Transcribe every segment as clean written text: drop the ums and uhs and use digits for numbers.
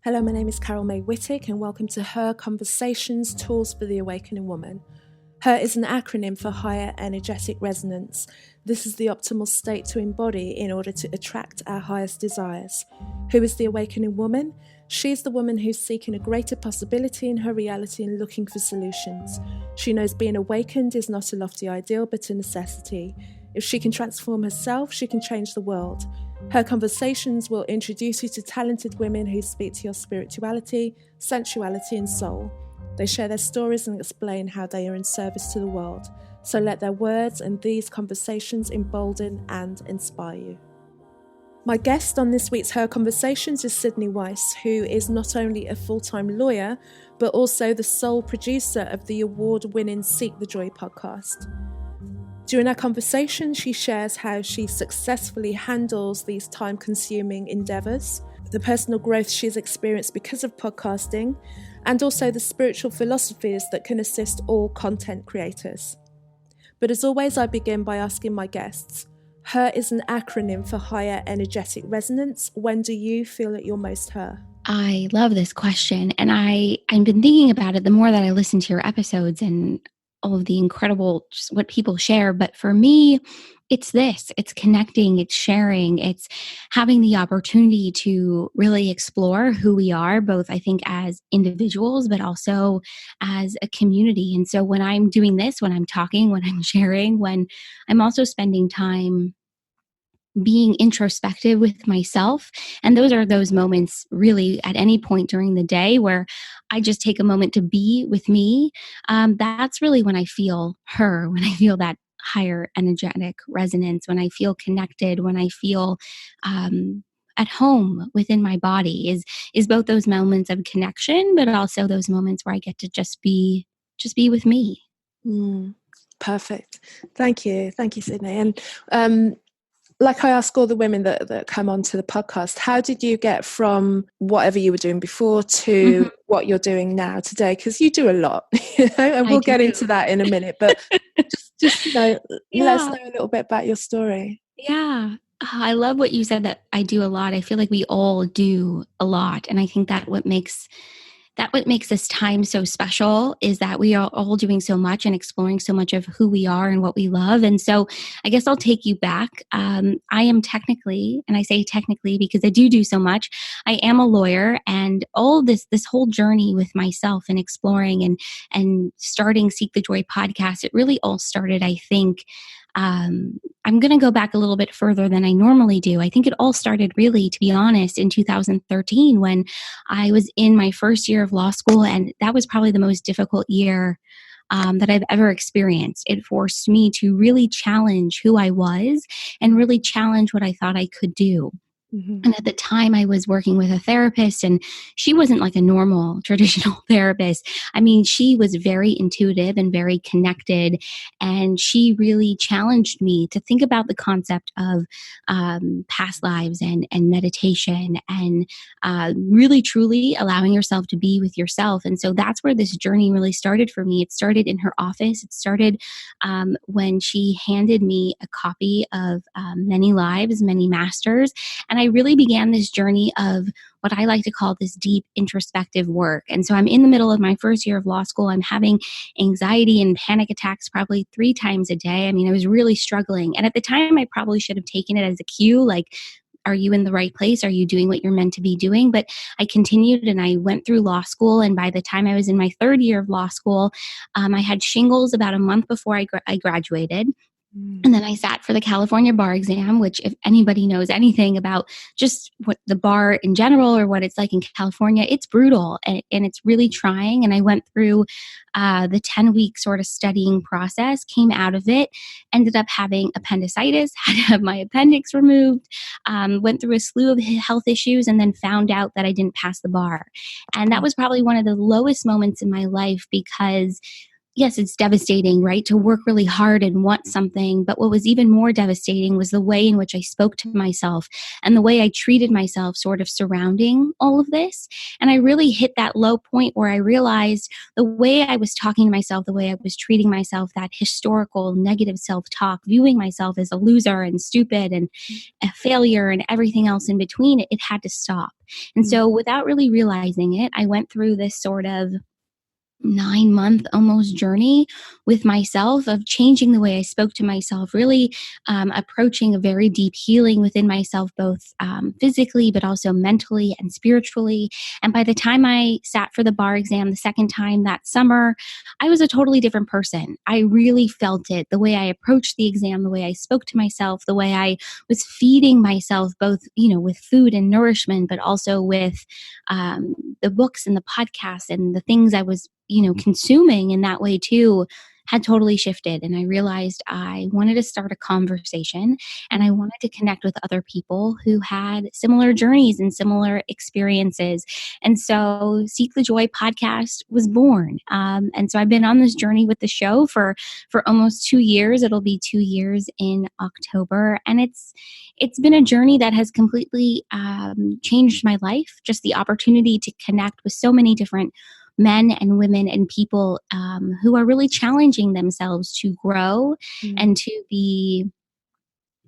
Hello, my name is Carol May Whittick and welcome to Her Conversations, Tools for the Awakening Woman. Her is an acronym for Higher Energetic Resonance. This is the optimal state to embody in order to attract our highest desires. Who is the awakening woman? She is the woman who's seeking a greater possibility in her reality and looking for solutions. She knows being awakened is not a lofty ideal but a necessity. If she can transform herself, she can change the world. Her conversations will introduce you to talented women who speak to your spirituality, sensuality and soul. They share their stories and explain how they are in service to the world. So let their words and these conversations embolden and inspire you. My guest on this week's Her Conversations is Sydney Weiss, who is not only a full-time lawyer, but also the sole producer of the award-winning Seek the Joy podcast. During our conversation, she shares how she successfully handles these time-consuming endeavours, the personal growth she's experienced because of podcasting, and also the spiritual philosophies that can assist all content creators. But as always, I begin by asking my guests, HER is an acronym for Higher Energetic Resonance. When do you feel at your most HER? I love this question, and I've been thinking about it the more that I listen to your episodes and all of the incredible, just what people share. But for me, it's connecting, it's sharing, it's having the opportunity to really explore who we are, both I think as individuals, but also as a community. And so when I'm doing this, when I'm talking, when I'm sharing, when I'm also spending time being introspective with myself. And those are those moments really at any point during the day where I just take a moment to be with me. That's really when I feel HER, when I feel that higher energetic resonance, when I feel connected, when I feel at home within my body is both those moments of connection, but also those moments where I get to just be with me. Perfect. Thank you, Sydney. And like I ask all the women that come onto the podcast, how did you get from whatever you were doing before to what you're doing now today? Because you do a lot, and we'll get into that in a minute. But just let us know a little bit about your story. Yeah. I love what you said, that I do a lot. I feel like we all do a lot. And I think that what makes this time so special is that we are all doing so much and exploring so much of who we are and what we love. And so I guess I'll take you back. I am technically, and I say technically because I do so much, I am a lawyer, and all this whole journey with myself and exploring and starting Seek the Joy podcast, it really all started, I think, I'm going to go back a little bit further than I normally do. I think it all started really, to be honest, in 2013 when I was in my first year of law school, and that was probably the most difficult year that I've ever experienced. It forced me to really challenge who I was and really challenge what I thought I could do. Mm-hmm. And at the time I was working with a therapist, and she wasn't like a normal traditional therapist. I mean, she was very intuitive and very connected. And she really challenged me to think about the concept of past lives and meditation and really truly allowing yourself to be with yourself. And so that's where this journey really started for me. It started in her office. It started when she handed me a copy of Many Lives, Many Masters. And I really began this journey of what I like to call this deep introspective work. And so I'm in the middle of my first year of law school. I'm having anxiety and panic attacks probably 3 times a day. I mean, I was really struggling. And at the time, I probably should have taken it as a cue, like, are you in the right place? Are you doing what you're meant to be doing? But I continued and I went through law school. And by the time I was in my 3rd year of law school, I had shingles about a month before I graduated. And then I sat for the California bar exam, which if anybody knows anything about just what the bar in general or what it's like in California, it's brutal and it's really trying. And I went through the 10-week sort of studying process, came out of it, ended up having appendicitis, had to have my appendix removed, went through a slew of health issues, and then found out that I didn't pass the bar. And that was probably one of the lowest moments in my life because yes, it's devastating, right? To work really hard and want something. But what was even more devastating was the way in which I spoke to myself and the way I treated myself sort of surrounding all of this. And I really hit that low point where I realized the way I was talking to myself, the way I was treating myself, that historical negative self-talk, viewing myself as a loser and stupid and a failure and everything else in between, it had to stop. And so without really realizing it, I went through this sort of 9-month almost journey with myself of changing the way I spoke to myself, really approaching a very deep healing within myself, both physically, but also mentally and spiritually. And by the time I sat for the bar exam the second time that summer, I was a totally different person. I really felt it, the way I approached the exam, the way I spoke to myself, the way I was feeding myself, both, with food and nourishment, but also with the books and the podcasts and the things I was consuming in that way too, had totally shifted. And I realized I wanted to start a conversation and I wanted to connect with other people who had similar journeys and similar experiences. And so Seek the Joy podcast was born. And so I've been on this journey with the show for almost 2 years. It'll be 2 years in October. And it's been a journey that has completely changed my life. Just the opportunity to connect with so many different men and women and people who are really challenging themselves to grow and to be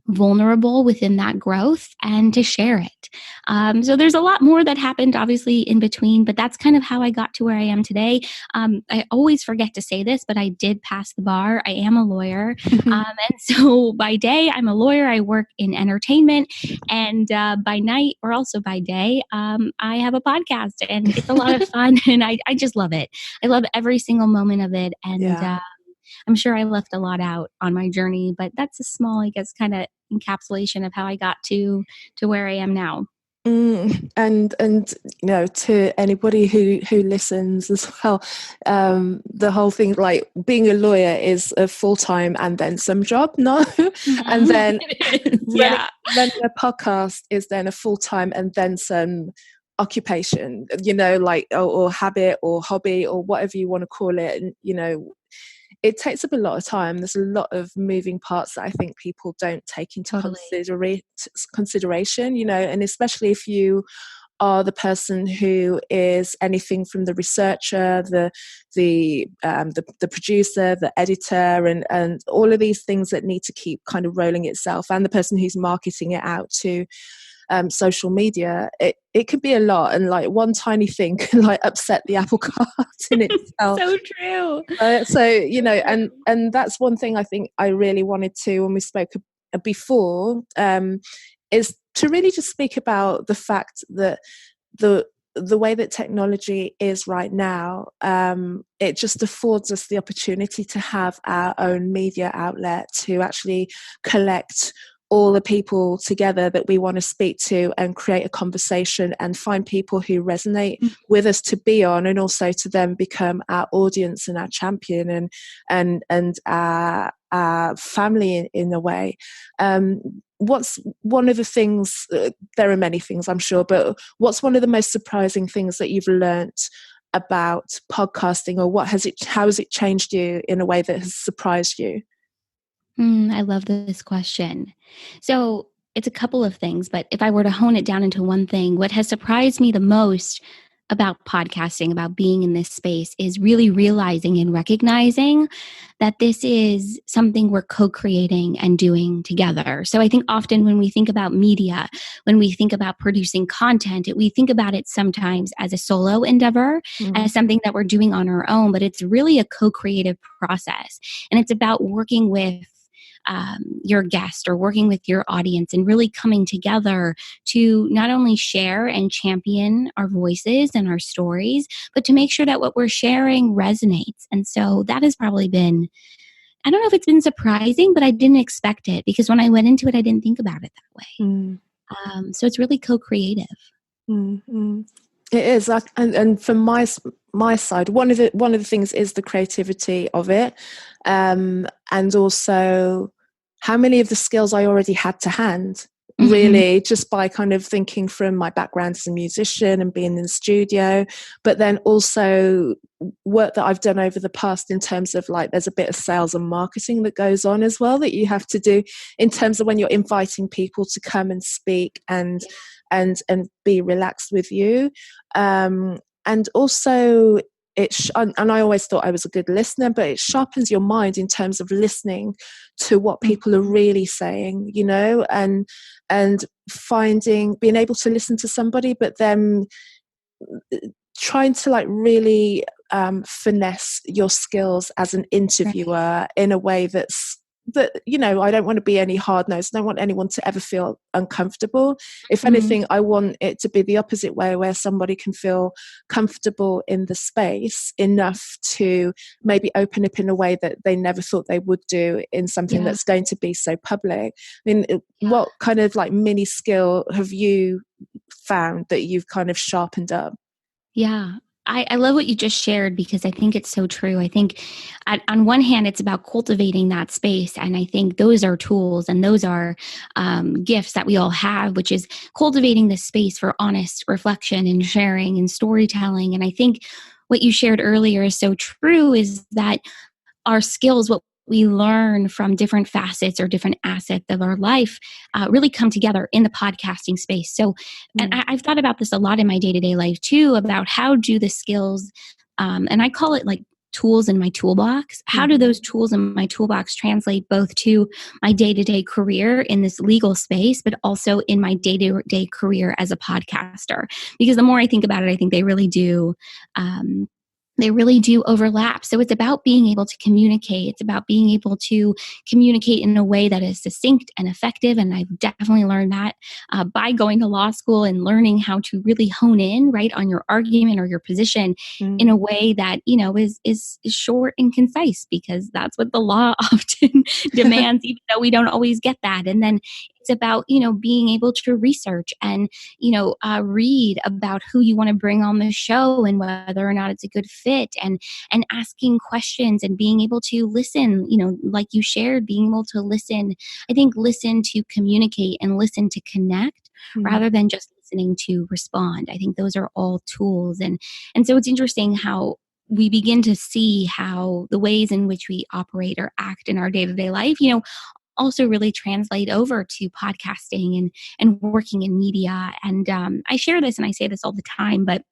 vulnerable within that growth and to share it. So there's a lot more that happened obviously in between, but that's kind of how I got to where I am today. I always forget to say this, but I did pass the bar. I am a lawyer. And so by day, I'm a lawyer. I work in entertainment. And by night or also by day, I have a podcast and it's a lot of fun. And I just love it. I love every single moment of it. And I'm sure I left a lot out on my journey, but that's a small, I guess, kind of encapsulation of how I got to where I am now. And to anybody who listens as well, the whole thing, like being a lawyer is a full-time and then some job, no? And then running a podcast is then a full-time and then some occupation, or habit or hobby or whatever you want to call it. And it takes up a lot of time. There's a lot of moving parts that I think people don't take into consideration, and especially if you are the person who is anything from the researcher, the producer, the editor, and all of these things that need to keep kind of rolling itself, and the person who's marketing it out to social media, it could be a lot, and like one tiny thing can like upset the apple cart in itself. So true. And that's one thing I think I really wanted to, when we spoke before, is to really just speak about the fact that the way that technology is right now, it just affords us the opportunity to have our own media outlet to actually collect all the people together that we want to speak to and create a conversation and find people who resonate with us to be on, and also to then become our audience and our champion and our family in a way. What's one of the things, there are many things I'm sure, but what's one of the most surprising things that you've learnt about podcasting, or how has it changed you in a way that has surprised you? I love this question. So it's a couple of things, but if I were to hone it down into one thing, what has surprised me the most about podcasting, about being in this space, is really realizing and recognizing that this is something we're co-creating and doing together. So I think often when we think about media, when we think about producing content, we think about it sometimes as a solo endeavor, as something that we're doing on our own, but it's really a co-creative process. And it's about working with your guest or working with your audience and really coming together to not only share and champion our voices and our stories, but to make sure that what we're sharing resonates. And so that has probably been, I don't know if it's been surprising, but I didn't expect it, because when I went into it, I didn't think about it that way. So it's really co-creative. It is, and from my side, one of the things is the creativity of it, and also how many of the skills I already had to hand. Mm-hmm. really, just by kind of thinking from my background as a musician and being in the studio, but then also work that I've done over the past in terms of like there's a bit of sales and marketing that goes on as well that you have to do in terms of when you're inviting people to come and speak and be relaxed with you, and also and I always thought I was a good listener, but it sharpens your mind in terms of listening to what people are really saying, you know, and being able to listen to somebody, but then trying to like really finesse your skills as an interviewer in a way that, you know, I don't want to be any hard nosed. I don't want anyone to ever feel uncomfortable. If anything, I want it to be the opposite way, where somebody can feel comfortable in the space enough to maybe open up in a way that they never thought they would do in something that's going to be so public. I mean, what kind of like mini skill have you found that you've kind of sharpened up? Yeah. I love what you just shared, because I think it's so true. I think on one hand, it's about cultivating that space. And I think those are tools and those are gifts that we all have, which is cultivating this space for honest reflection and sharing and storytelling. And I think what you shared earlier is so true, is that our skills, what we learn from different facets or different assets of our life, really come together in the podcasting space. So, and I've thought about this a lot in my day-to-day life too, about how do the skills, and I call it like tools in my toolbox. How do those tools in my toolbox translate both to my day-to-day career in this legal space, but also in my day-to-day career as a podcaster? Because the more I think about it, I think they really do. They really do overlap. So it's about being able to communicate. It's about being able to communicate in a way that is succinct and effective. And I've definitely learned that by going to law school and learning how to really hone in right on your argument or your position in a way that, you know, is short and concise, because that's what the law often demands, even though we don't always get that. And then it's about, you know, being able to research and, you know, read about who you want to bring on the show and whether or not it's a good fit, and asking questions and being able to listen, you know, like you shared, being able to listen. I think listen to communicate and listen to connect rather than just listening to respond. I think those are all tools. And so it's interesting how we begin to see how the ways in which we operate or act in our day-to-day life, you know, also really translate over to podcasting and working in media. And I share this and I say this all the time, but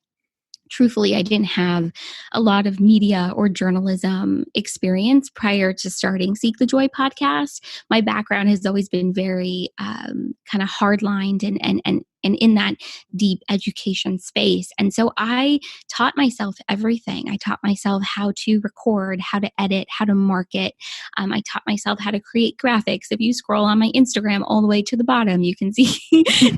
truthfully, I didn't have a lot of media or journalism experience prior to starting Seek the Joy podcast. My background has always been very kind of hardlined and in that deep education space. And so I taught myself everything. I taught myself how to record, how to edit, how to market. I taught myself how to create graphics. If you scroll on my Instagram all the way to the bottom, you can see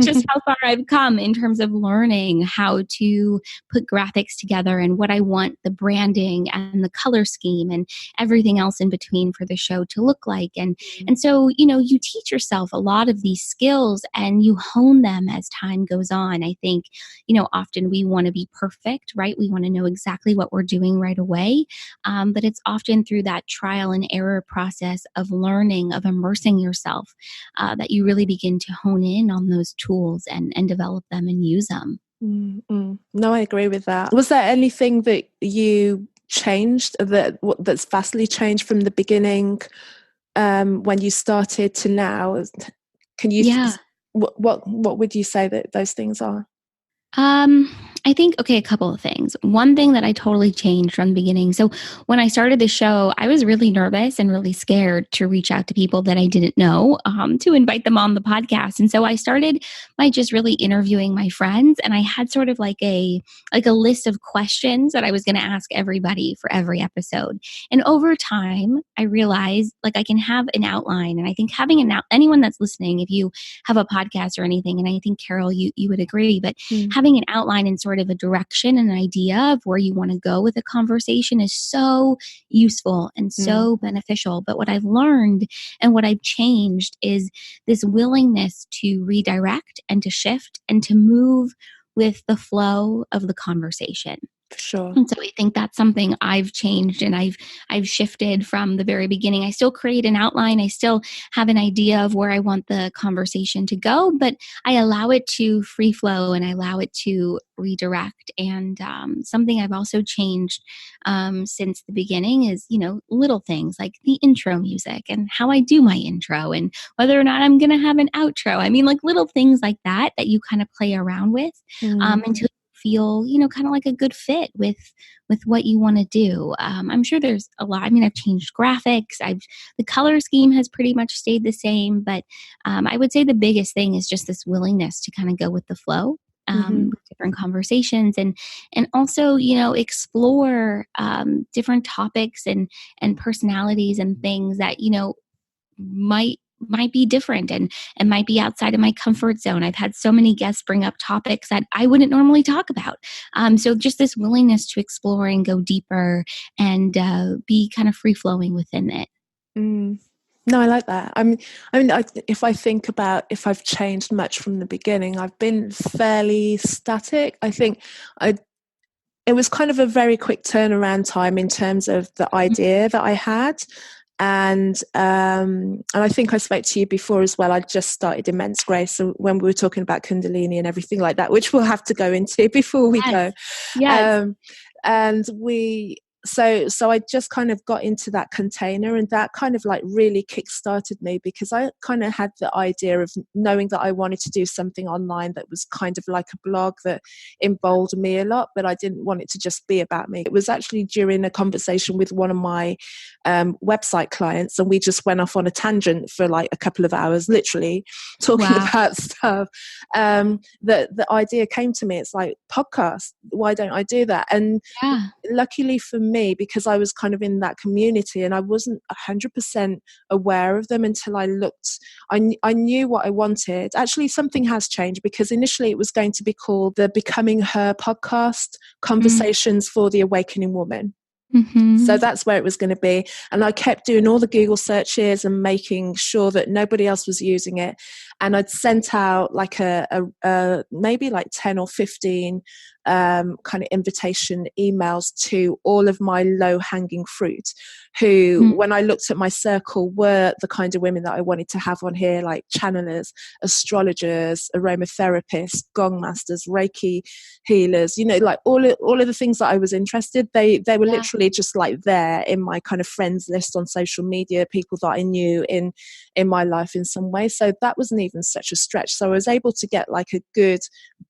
just how far I've come in terms of learning how to put graphics together and what I want the branding and the color scheme and everything else in between for the show to look like. And so, you know, you teach yourself a lot of these skills and you hone them as time goes on. I think, you know, often we want to be perfect, right? We want to know exactly what we're doing right away. But it's often through that trial and error process of learning, of immersing yourself, that you really begin to hone in on those tools and develop them and use them. No, I agree with that. Was there anything that you changed that's vastly changed from the beginning when you started to now? Can you? Yeah. What would you say that those things are? I think, okay, a couple of things. One thing that I totally changed from the beginning. So when I started the show, I was really nervous and really scared to reach out to people that I didn't know, to invite them on the podcast. And so I started by just really interviewing my friends. And I had sort of like a list of questions that I was going to ask everybody for every episode. And over time, I realized like I can have an outline. And I think having anyone that's listening, if you have a podcast or anything, and I think Carol, you would agree, but having an outline and sort of a direction, an idea of where you want to go with a conversation is so useful and so beneficial. But what I've learned and what I've changed is this willingness to redirect and to shift and to move with the flow of the conversation. For sure. And so I think that's something I've changed, and I've shifted from the very beginning. I still create an outline. I still have an idea of where I want the conversation to go, but I allow it to free flow and I allow it to redirect. And something I've also changed since the beginning is, little things like the intro music and how I do my intro and whether or not I'm going to have an outro. I mean, like little things like that you kind of play around with until feel kind of like a good fit with what you want to do. I'm sure there's a lot. I mean, I've changed graphics. The color scheme has pretty much stayed the same, but I would say the biggest thing is just this willingness to kind of go with the flow with different conversations, and also explore different topics and personalities and things that might be different and might be outside of my comfort zone. I've had so many guests bring up topics that I wouldn't normally talk about. So just this willingness to explore and go deeper and be kind of free flowing within it. No, I like that. If I think about if I've changed much from the beginning, I've been fairly static. I think it was kind of a very quick turnaround time in terms of the idea that I had. And I think I spoke to you before as well. I just started Immense Grace, so when we were talking about Kundalini and everything like that, which we'll have to go into before we go. Yes. And so I just kind of got into that container, and that kind of like really kick-started me, because I kind of had the idea of knowing that I wanted to do something online that was kind of like a blog that involved me a lot, but I didn't want it to just be about me. It was actually during a conversation with one of my website clients, and we just went off on a tangent for like a couple of hours, literally talking about stuff. The idea came to me. It's like, podcast, why don't I do that? And luckily for me, because I was kind of in that community and I wasn't 100% aware of them until I looked, I knew what I wanted. Actually, something has changed, because initially it was going to be called the Becoming Her podcast, Conversations for the Awakening Woman. So that's where it was going to be. And I kept doing all the Google searches and making sure that nobody else was using it. And I'd sent out like a maybe like 10 or 15 kind of invitation emails to all of my low-hanging fruit, who, when I looked at my circle, were the kind of women that I wanted to have on here, like channelers, astrologers, aromatherapists, gong masters, Reiki healers, like all of the things that I was interested. They were literally just like there in my kind of friends list on social media, people that I knew in my life in some way. So that wasn't even such a stretch. So I was able to get like a good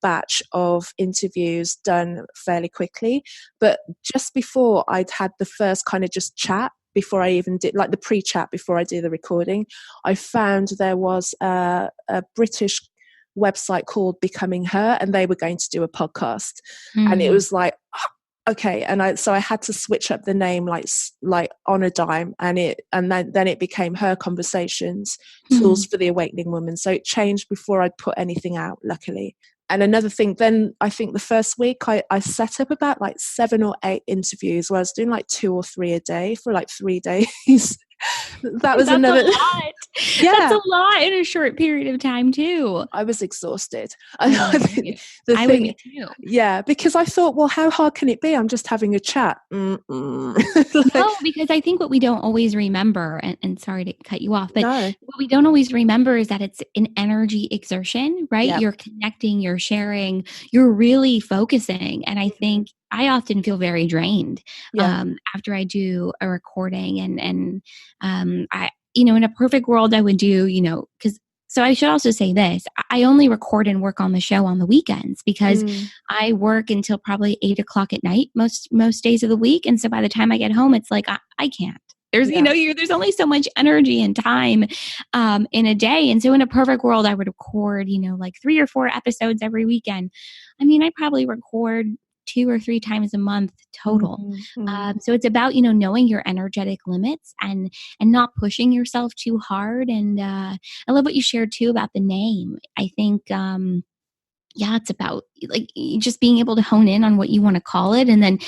batch of interviews done fairly quickly. But just before I'd had the first kind of just chat, before I even did like the pre-chat, before I do the recording, I found there was a British website called Becoming Her, and they were going to do a podcast. And it was like, okay. And so I had to switch up the name like on a dime, and then it became Her Conversations, Tools for the Awakening Woman. So it changed before I'd put anything out, luckily. And another thing, then I think the first week I set up about like 7 or 8 interviews, where I was doing like 2 or 3 a day for like 3 days. That's another a lot. Yeah, that's a lot in a short period of time too. I was exhausted. I would be too. Yeah, because I thought, well, how hard can it be? I'm just having a chat. No, because I think what we don't always remember, and sorry to cut you off, but what we don't always remember is that it's an energy exertion, right? Yep. You're connecting, you're sharing, you're really focusing. And I think I often feel very drained after I do a recording, and I, in a perfect world, I would do, so I should also say this, I only record and work on the show on the weekends, because I work until probably 8:00 at night, most days of the week. And so by the time I get home, it's like, I can't. There's, there's only so much energy and time in a day. And so in a perfect world, I would record, like 3 or 4 episodes every weekend. I mean, I probably record 2 or 3 times a month total. So it's about, knowing your energetic limits and not pushing yourself too hard. And I love what you shared too about the name. I think yeah, it's about like just being able to hone in on what you want to call it. And then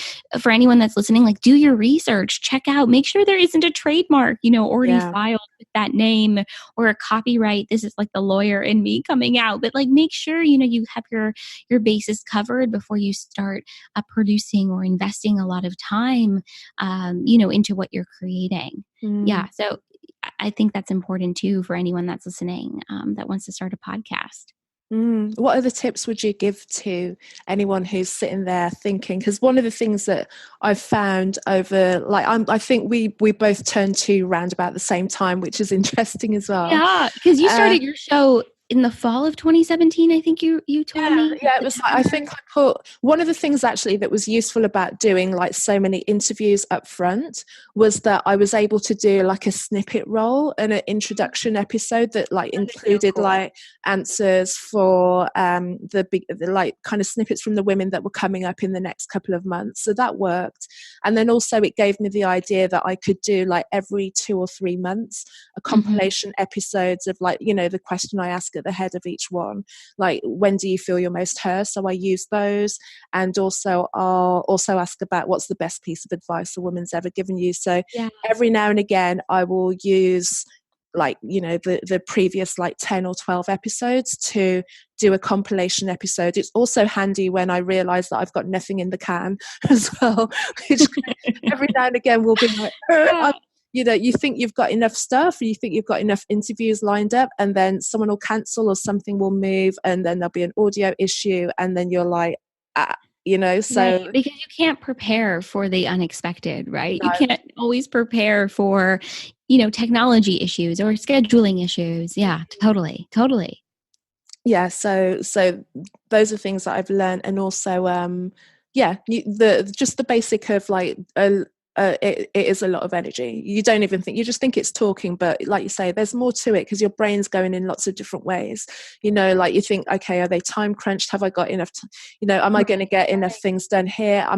for anyone that's listening, like do your research, check out, make sure there isn't a trademark, already Yeah. filed with that name or a copyright. This is like the lawyer in me coming out, but like make sure, you have your bases covered before you start producing or investing a lot of time, into what you're creating. Yeah. So I think that's important too for anyone that's listening, that wants to start a podcast. What other tips would you give to anyone who's sitting there thinking? Because one of the things that I've found over, like, I think we both turned to round about the same time, which is interesting as well. Yeah, because you started your show in the fall of 2017. I think you told me. Yeah, it was like, I think I put one of the things actually that was useful about doing like so many interviews up front was that I was able to do like a snippet role and an introduction episode that like included like answers for the like kind of snippets from the women that were coming up in the next couple of months. So that worked. And then also it gave me the idea that I could do like every 2 or 3 months a compilation episodes of like, the question I ask at the head of each one, like, when do you feel you're most heard? So I use those, and also I'll also ask about what's the best piece of advice a woman's ever given you. So every now and again I will use like, the previous like 10 or 12 episodes to do a compilation episode. It's also handy when I realize that I've got nothing in the can as well, which every now and again will be like, you think you've got enough stuff, you think you've got enough interviews lined up, and then someone will cancel or something will move, and then there'll be an audio issue, and then you're like, so right, because you can't prepare for the unexpected, right? no. You can't always prepare for, technology issues or scheduling issues. Yeah, totally. Yeah, so those are things that I've learned, and also just the basic of like it is a lot of energy. You don't even think, you just think it's talking, but like you say, there's more to it because your brain's going in lots of different ways. Like you think, okay, are they time crunched? Have I got enough am I going to get enough things done here?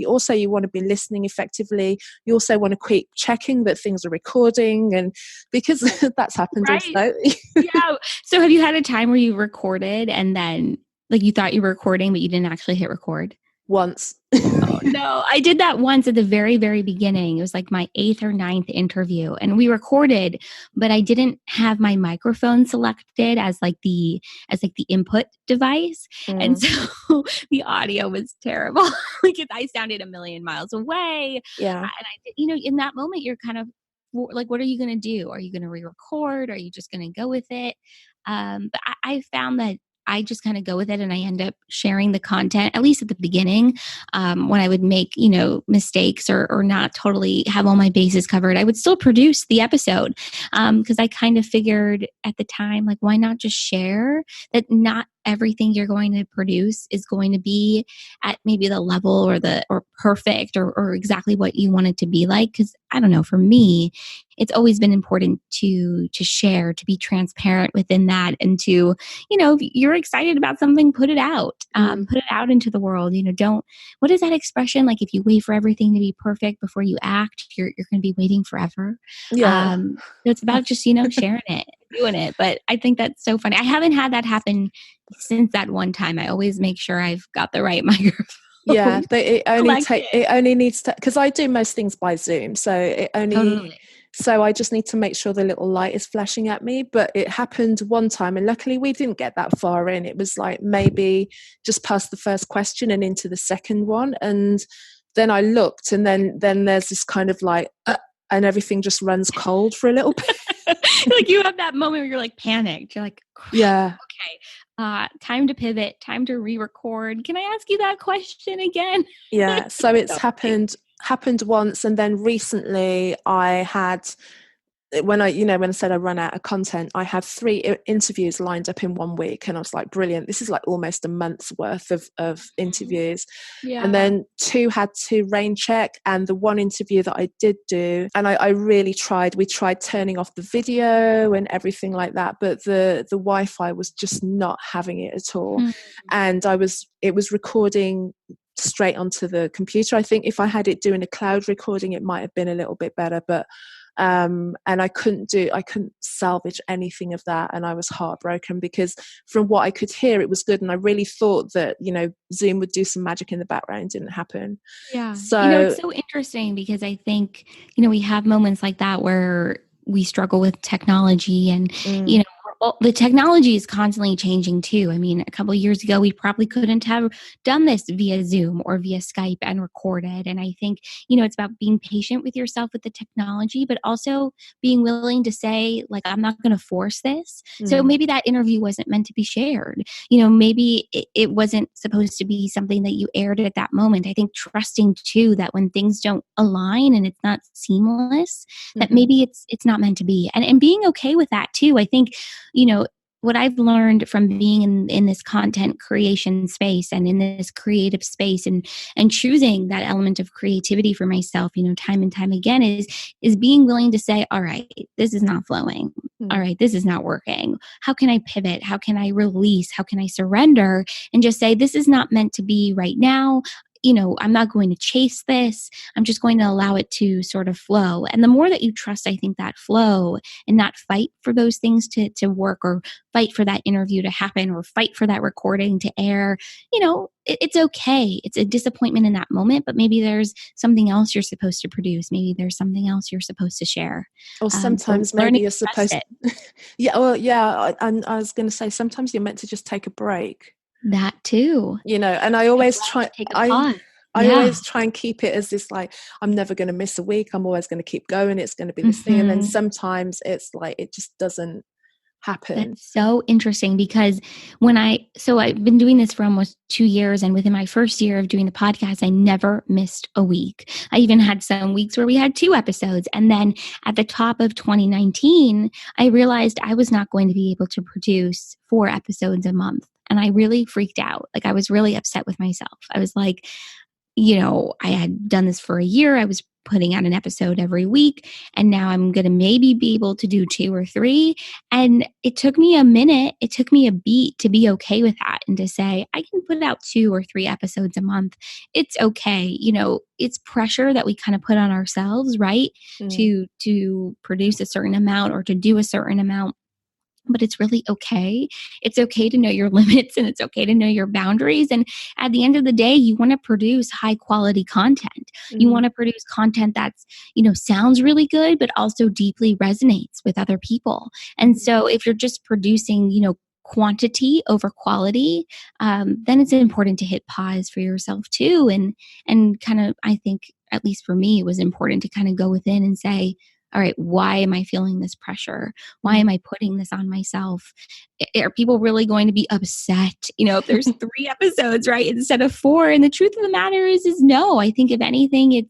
Also, you want to be listening effectively. You also want to keep checking that things are recording, and because that's happened also. Yeah. So have you had a time where you recorded and then like you thought you were recording but you didn't actually hit record? Once. Oh, no, I did that once at the very, very beginning. It was like my 8th or 9th interview, and we recorded, but I didn't have my microphone selected as the input device, and so the audio was terrible. Like I sounded a million miles away. Yeah, and in that moment, you're kind of like, what are you going to do? Are you going to re-record? Are you just going to go with it? But I found that I just kind of go with it, and I end up sharing the content, at least at the beginning, when I would make, mistakes or not totally have all my bases covered. I would still produce the episode because I kind of figured at the time, like, why not just share that not everything you're going to produce is going to be at maybe the level or perfect or exactly what you want it to be like. Because I don't know, for me, it's always been important to share, to be transparent within that, and to, if you're excited about something, put it out, put it out into the world. What is that expression? Like, if you wait for everything to be perfect before you act, you're going to be waiting forever. Yeah. So it's about just, sharing it, doing it. But I think that's so funny. I haven't had that happen since that one time. I always make sure I've got the right microphone. Yeah, it only needs to, because I do most things by Zoom, so it only Totally. So I just need to make sure the little light is flashing at me. But it happened one time, and luckily we didn't get that far in. It was like maybe just past the first question and into the second one, and then I looked, and then there's this kind of like and everything just runs cold for a little bit. Like you have that moment where you're like panicked. You're like, yeah, okay, time to pivot, time to re-record. Can I ask you that question again? Yeah, so it's happened once, and then recently I had, when I said I run out of content, I had 3 interviews lined up in 1 week, and I was like, brilliant, this is like almost a month's worth of interviews. Yeah. And then 2 had to rain check, and the one interview that I did do, and I really tried, we tried turning off the video and everything like that, but the Wi-Fi was just not having it at all. And it was recording straight onto the computer. I think if I had it doing a cloud recording, it might have been a little bit better, but And I couldn't salvage anything of that, and I was heartbroken, because from what I could hear, it was good, and I really thought that, you know, Zoom would do some magic in the background. Didn't happen. Yeah. You know, So it's so interesting because I think, you know, we have moments like that where we struggle with technology and, you know, the technology is constantly changing too. I mean, a couple of years ago, we probably couldn't have done this via Zoom or via Skype and recorded. And I think, you know, it's about being patient with yourself with the technology, but also being willing to say, like, I'm not going to force this. So maybe that interview wasn't meant to be shared. You know, maybe it wasn't supposed to be something that you aired at that moment. I think trusting too that when things don't align and it's not seamless, that maybe it's not meant to be. And being okay with that too. I think, you know, what I've learned from being in this content creation space and in this creative space and choosing that element of creativity for myself, you know, time and time again is being willing to say, all right, this is not flowing. All right, this is not working. How can I pivot? How can I release? How can I surrender? And just say, this is not meant to be right now. You know, I'm not going to chase this. I'm just going to allow it to sort of flow. And the more that you trust, I think, that flow and not fight for those things to work, or fight for that interview to happen, or fight for that recording to air, you know, it's okay. It's a disappointment in that moment, but maybe there's something else you're supposed to produce. Maybe there's something else you're supposed to share. Or sometimes so maybe you're supposed to yeah, well, yeah, and I was going to say, sometimes you're meant to just take a break. that too. You know, and I always try, Take a pause. I always try and keep it as this, like, I'm never going to miss a week. I'm always going to keep going. It's going to be this thing. And then sometimes it's like, it just doesn't happen. That's so interesting because I've been doing this for almost 2 years, and within my first year of doing the podcast, I never missed a week. I even had some weeks where we had 2 episodes. And then at the top of 2019, I realized I was not going to be able to produce 4 episodes a month. And I really freaked out. Like, I was really upset with myself. I was like, you know, I had done this for a year. I was putting out an episode every week, and now I'm going to maybe be able to do 2 or 3. And it took me a minute. It took me a beat to be okay with that and to say, I can put out 2 or 3 episodes a month. It's okay. You know, it's pressure that we kind of put on ourselves, right? To produce a certain amount or to do a certain amount. But it's really okay. It's okay to know your limits, and it's okay to know your boundaries. And at the end of the day, you want to produce high quality content. You want to produce content that's, you know, sounds really good, but also deeply resonates with other people. And so if you're just producing, you know, quantity over quality, then it's important to hit pause for yourself too. And kind of, I think, at least for me, it was important to kind of go within and say, all right, why am I feeling this pressure? Why am I putting this on myself? Are people really going to be upset, you know, if there's 3 episodes, right, instead of 4? And the truth of the matter is no. I think if anything,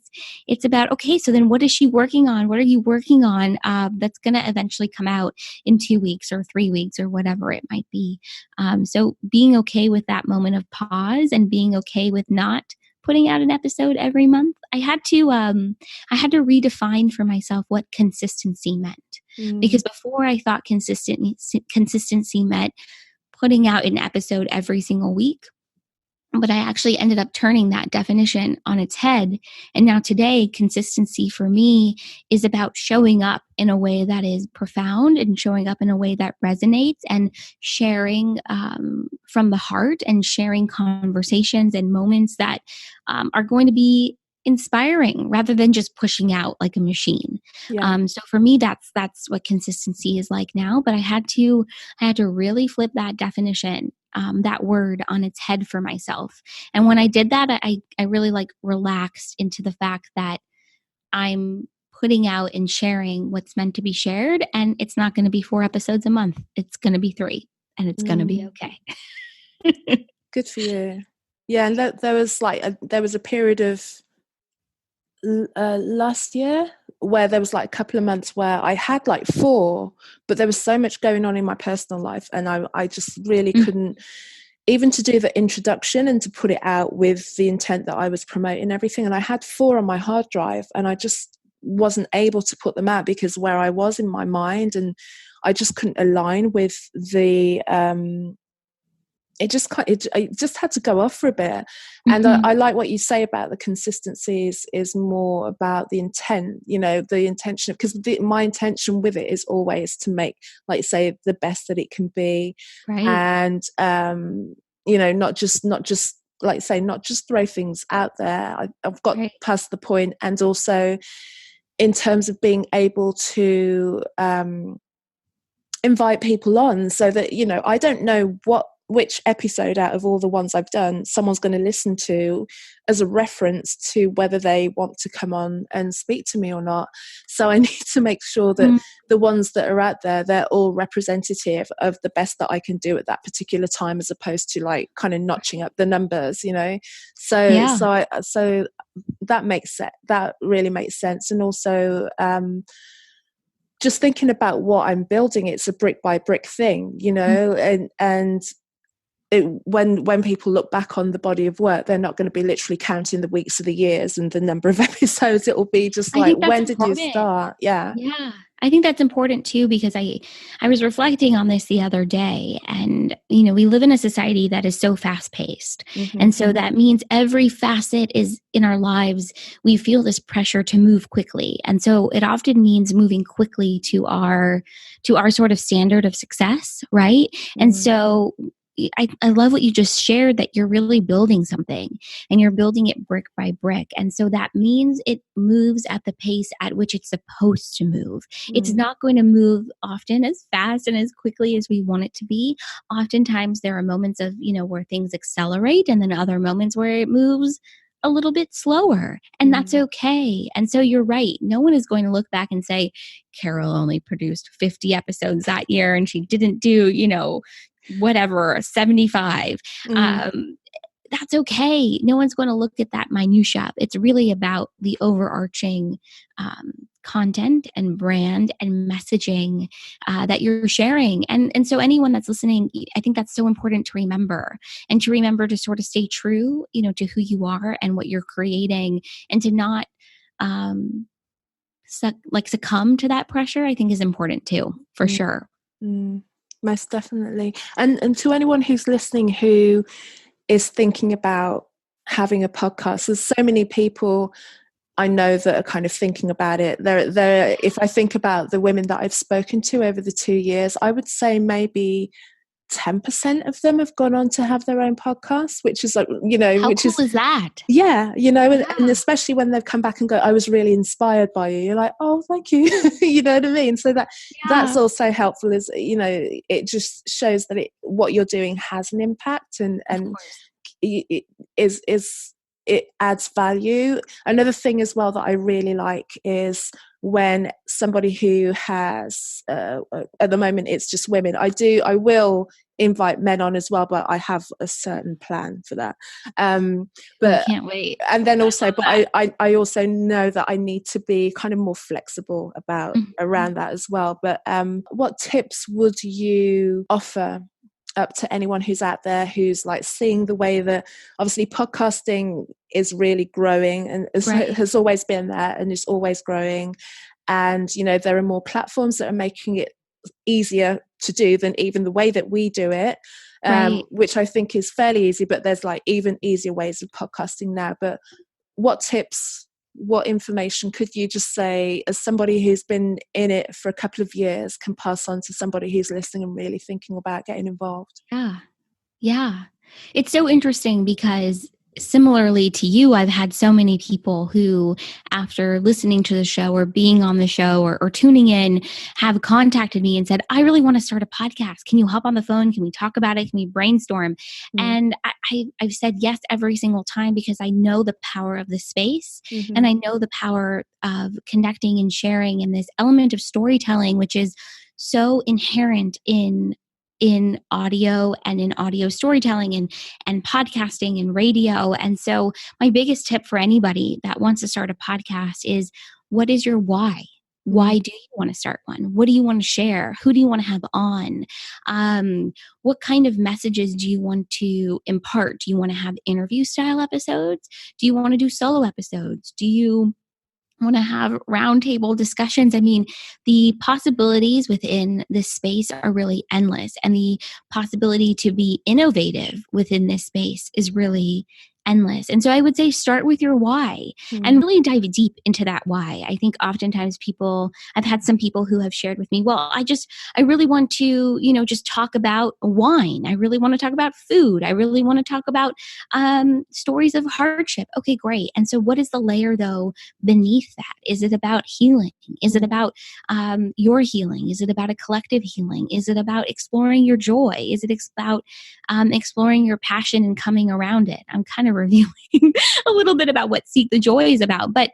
it's about, okay, so then what is she working on? What are you working on that's going to eventually come out in 2 weeks or 3 weeks or whatever it might be? So being okay with that moment of pause and being okay with not putting out an episode every month, I had to redefine for myself what consistency meant. Because before, I thought consistency meant putting out an episode every single week. But I actually ended up turning that definition on its head. And now today, consistency for me is about showing up in a way that is profound and showing up in a way that resonates and sharing from the heart and sharing conversations and moments that are going to be inspiring rather than just pushing out like a machine. So for me, that's what consistency is like now. But I had to really flip that definition, that word on its head for myself. And when I did that, I really like relaxed into the fact that I'm putting out and sharing what's meant to be shared. And it's not going to be 4 episodes a month. It's going to be 3, and it's going to be okay. Good for you. Yeah. And there was a period of last year where there was like a couple of months where I had like 4, but there was so much going on in my personal life, and I just really couldn't, even to do the introduction and to put it out with the intent that I was promoting everything. And I had 4 on my hard drive, and I just wasn't able to put them out because where I was in my mind, and I just couldn't align with the it just had to go off for a bit. And Mm-hmm. I like what you say about the consistency is more about the intent, the intention, because my intention with it is always to make, like say, the best that it can be. Right. And not just like say, not just throw things out there. I've got Right. past the point. And also in terms of being able to invite people on, so that I don't know which episode out of all the ones I've done someone's going to listen to as a reference to whether they want to come on and speak to me or not. So I need to make sure that the ones that are out there, they're all representative of the best that I can do at that particular time, as opposed to like kind of notching up the numbers, so that makes sense. That really makes sense. And also just thinking about what I'm building, it's a brick by brick thing, and when people look back on the body of work, they're not going to be literally counting the weeks of the years and the number of episodes. It will be just like, when did you start? Yeah. I think that's important too, because I was reflecting on this the other day, and we live in a society that is so fast paced. Mm-hmm. And so that means every facet is in our lives, we feel this pressure to move quickly. And so it often means moving quickly to our sort of standard of success, right? Mm-hmm. And so I love what you just shared, that you're really building something and you're building it brick by brick. And so that means it moves at the pace at which it's supposed to move. It's not going to move often as fast and as quickly as we want it to be. Oftentimes there are moments of, where things accelerate, and then other moments where it moves a little bit slower, and that's okay. And so you're right. No one is going to look back and say, Carol only produced 50 episodes that year and she didn't do, whatever, 75. That's okay. No one's going to look at that minutia. It's really about the overarching content and brand and messaging that you're sharing. And so anyone that's listening, I think that's so important to remember, and to remember to sort of stay true, to who you are and what you're creating, and to not succumb to that pressure, I think is important too, for sure. Most definitely. And to anyone who's listening who is thinking about having a podcast, there's so many people I know that are kind of thinking about it. There. If I think about the women that I've spoken to over the 2 years, I would say maybe 10% of them have gone on to have their own podcast, which is like, how which cool is that? Yeah, and especially when they've come back and go, I was really inspired by you. You're like, oh, thank you. You know what I mean? So that's also helpful, is, it just shows that what you're doing has an impact, and it adds value. Another thing as well that I really like is when somebody who has at the moment it's just women. I will invite men on as well, but I have a certain plan for that. But I can't wait. And then also, but I also know that I need to be kind of more flexible around that as well. But what tips would you offer up to anyone who's out there who's like seeing the way that obviously podcasting is really growing, and has always been there and is always growing, and there are more platforms that are making it easier to do than even the way that we do it, which I think is fairly easy, but there's like even easier ways of podcasting now. But what tips, what information could you just say, as somebody who's been in it for a couple of years, can pass on to somebody who's listening and really thinking about getting involved? Yeah. It's so interesting because similarly to you, I've had so many people who, after listening to the show or being on the show or tuning in, have contacted me and said, I really want to start a podcast. Can you hop on the phone? Can we talk about it? Can we brainstorm? And I've said yes every single time, because I know the power of the space, and I know the power of connecting and sharing, and this element of storytelling, which is so inherent in audio and in audio storytelling and podcasting and radio. And so my biggest tip for anybody that wants to start a podcast is, what is your why? Why do you want to start one? What do you want to share? Who do you want to have on? What kind of messages do you want to impart? Do you want to have interview style episodes? Do you want to do solo episodes? Do you want to have roundtable discussions. I mean, the possibilities within this space are really endless, and the possibility to be innovative within this space is really endless. And so I would say start with your why and really dive deep into that why. I think oftentimes I've had some people who have shared with me, well, I really want to, just talk about wine. I really want to talk about food. I really want to talk about stories of hardship. Okay, great. And so what is the layer though beneath that? Is it about healing? Is it about your healing? Is it about a collective healing? Is it about exploring your joy? Is it about exploring your passion and coming around it? I'm kind of revealing a little bit about what Seek the Joy is about, but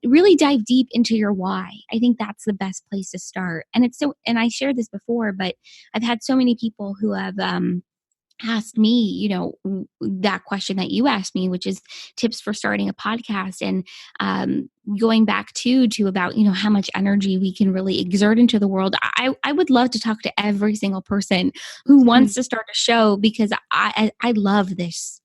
really dive deep into your why. I think that's the best place to start. And I shared this before, but I've had so many people who have asked me, that question that you asked me, which is tips for starting a podcast, and going back to about, how much energy we can really exert into the world. I would love to talk to every single person who wants to start a show, because I love this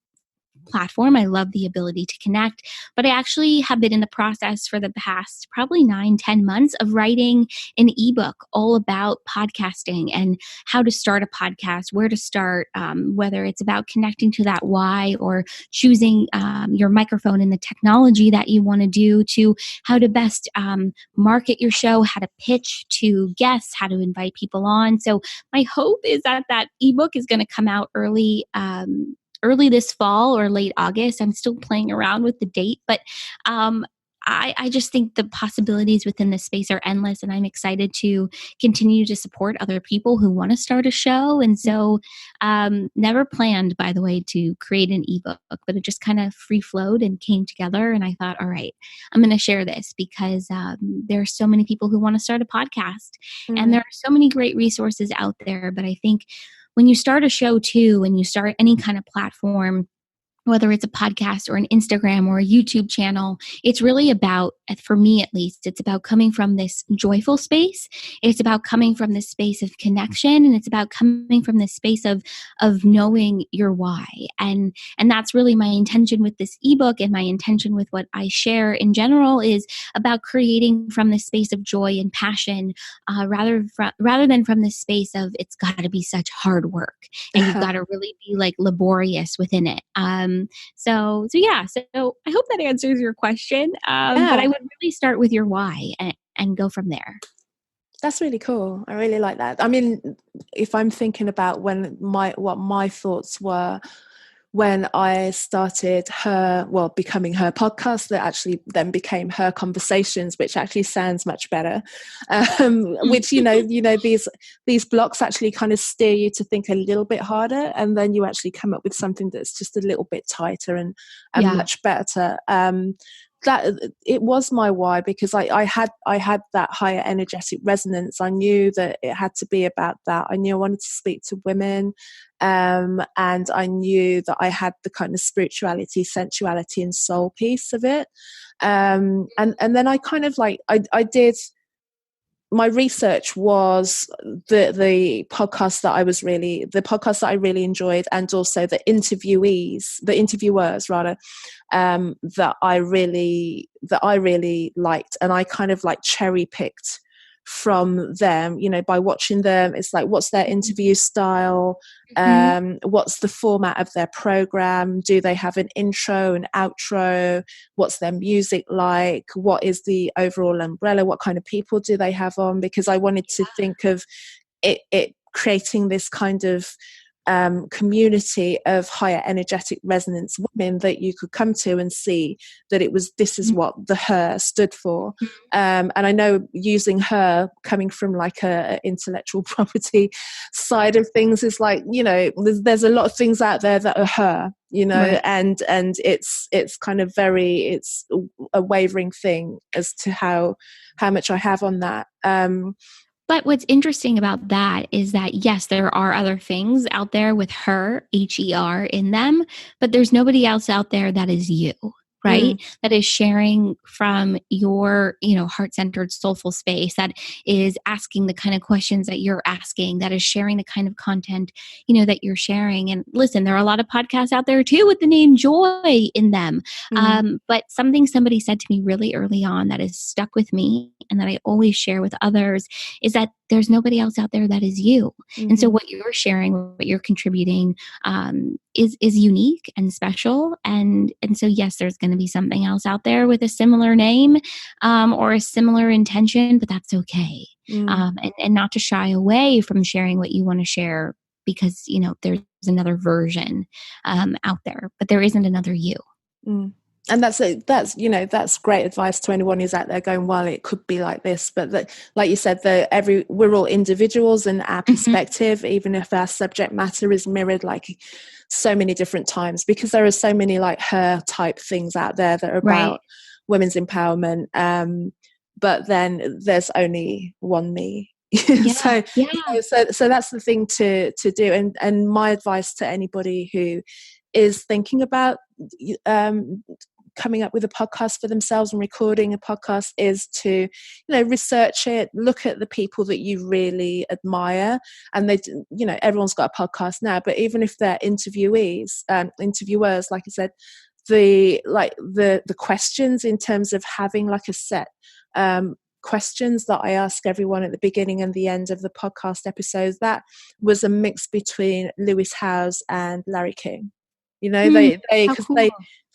platform. I love the ability to connect, but I actually have been in the process for the past probably 9-10 months of writing an ebook all about podcasting and how to start a podcast, where to start, whether it's about connecting to that why, or choosing your microphone and the technology that you want to do, to how to best market your show, how to pitch to guests, how to invite people on. So my hope is that ebook is going to come out early this fall or late August. I'm still playing around with the date, but I just think the possibilities within this space are endless, and I'm excited to continue to support other people who want to start a show. And so never planned, by the way, to create an ebook, but it just kind of free flowed and came together. And I thought, all right, I'm going to share this, because there are so many people who want to start a podcast, and there are so many great resources out there. But I think when you start a show too, when you start any kind of platform, whether it's a podcast or an Instagram or a YouTube channel, it's really about, for me at least, it's about coming from this joyful space. It's about coming from this space of connection, and it's about coming from this space of knowing your why. And that's really my intention with this ebook, and my intention with what I share in general is about creating from this space of joy and passion, rather than from this space of it's got to be such hard work, and you've got to really be like laborious within it. So I hope that answers your question. But I would really start with your why and go from there. That's really cool. I really like that. I mean, if I'm thinking about what my thoughts were when I started becoming her podcast, that actually then became Her Conversations, which actually sounds much better. Which, these blocks actually kind of steer you to think a little bit harder, and then you actually come up with something that's just a little bit tighter and much better. That it was my why, because I had that higher energetic resonance. I knew that it had to be about that. I knew I wanted to speak to women, and I knew that I had the kind of spirituality, sensuality, and soul piece of it. And then I kind of I did. My research was the podcast that I really enjoyed, and also the interviewers rather, that I really liked, and I kind of cherry picked from them, by watching them. It's like, what's their interview style? What's the format of their program? Do they have an intro and outro? What's their music like? What is the overall umbrella? What kind of people do they have on? Because I wanted to think of it creating this kind of community of higher energetic resonance women that you could come to and see that this is what the her stood for. And I know, using her, coming from a intellectual property side of things, is there's a lot of things out there that are her, right. and it's kind of it's a wavering thing as to how much I have on that. But what's interesting about that is that, yes, there are other things out there with her, HER, in them, but there's nobody else out there that is you. right? That is sharing from your, heart-centered, soulful space, that is asking the kind of questions that you're asking, that is sharing the kind of content, that you're sharing. And listen, there are a lot of podcasts out there too with the name joy in them. But something somebody said to me really early on that has stuck with me and that I always share with others is that there's nobody else out there that is you. And so what you're sharing, what you're contributing, is unique and special. And so, yes, there's going to be something else out there with a similar name, or a similar intention, but that's okay. And not to shy away from sharing what you want to share, because, there's another version, out there, but there isn't another you. And that's great advice to anyone who's out there going, well, it could be like this, but like you said, we're all individuals, and our perspective, even if our subject matter is mirrored like so many different times, because there are so many like her type things out there that are about women's empowerment, but then there's only one me. So that's the thing to do. And my advice to anybody who is thinking about coming up with a podcast for themselves and recording a podcast is to, research it, look at the people that you really admire. And everyone's got a podcast now, but even if they're interviewers, like I said, the questions, in terms of having like a set questions that I ask everyone at the beginning and the end of the podcast episodes, that was a mix between Lewis Howes and Larry King.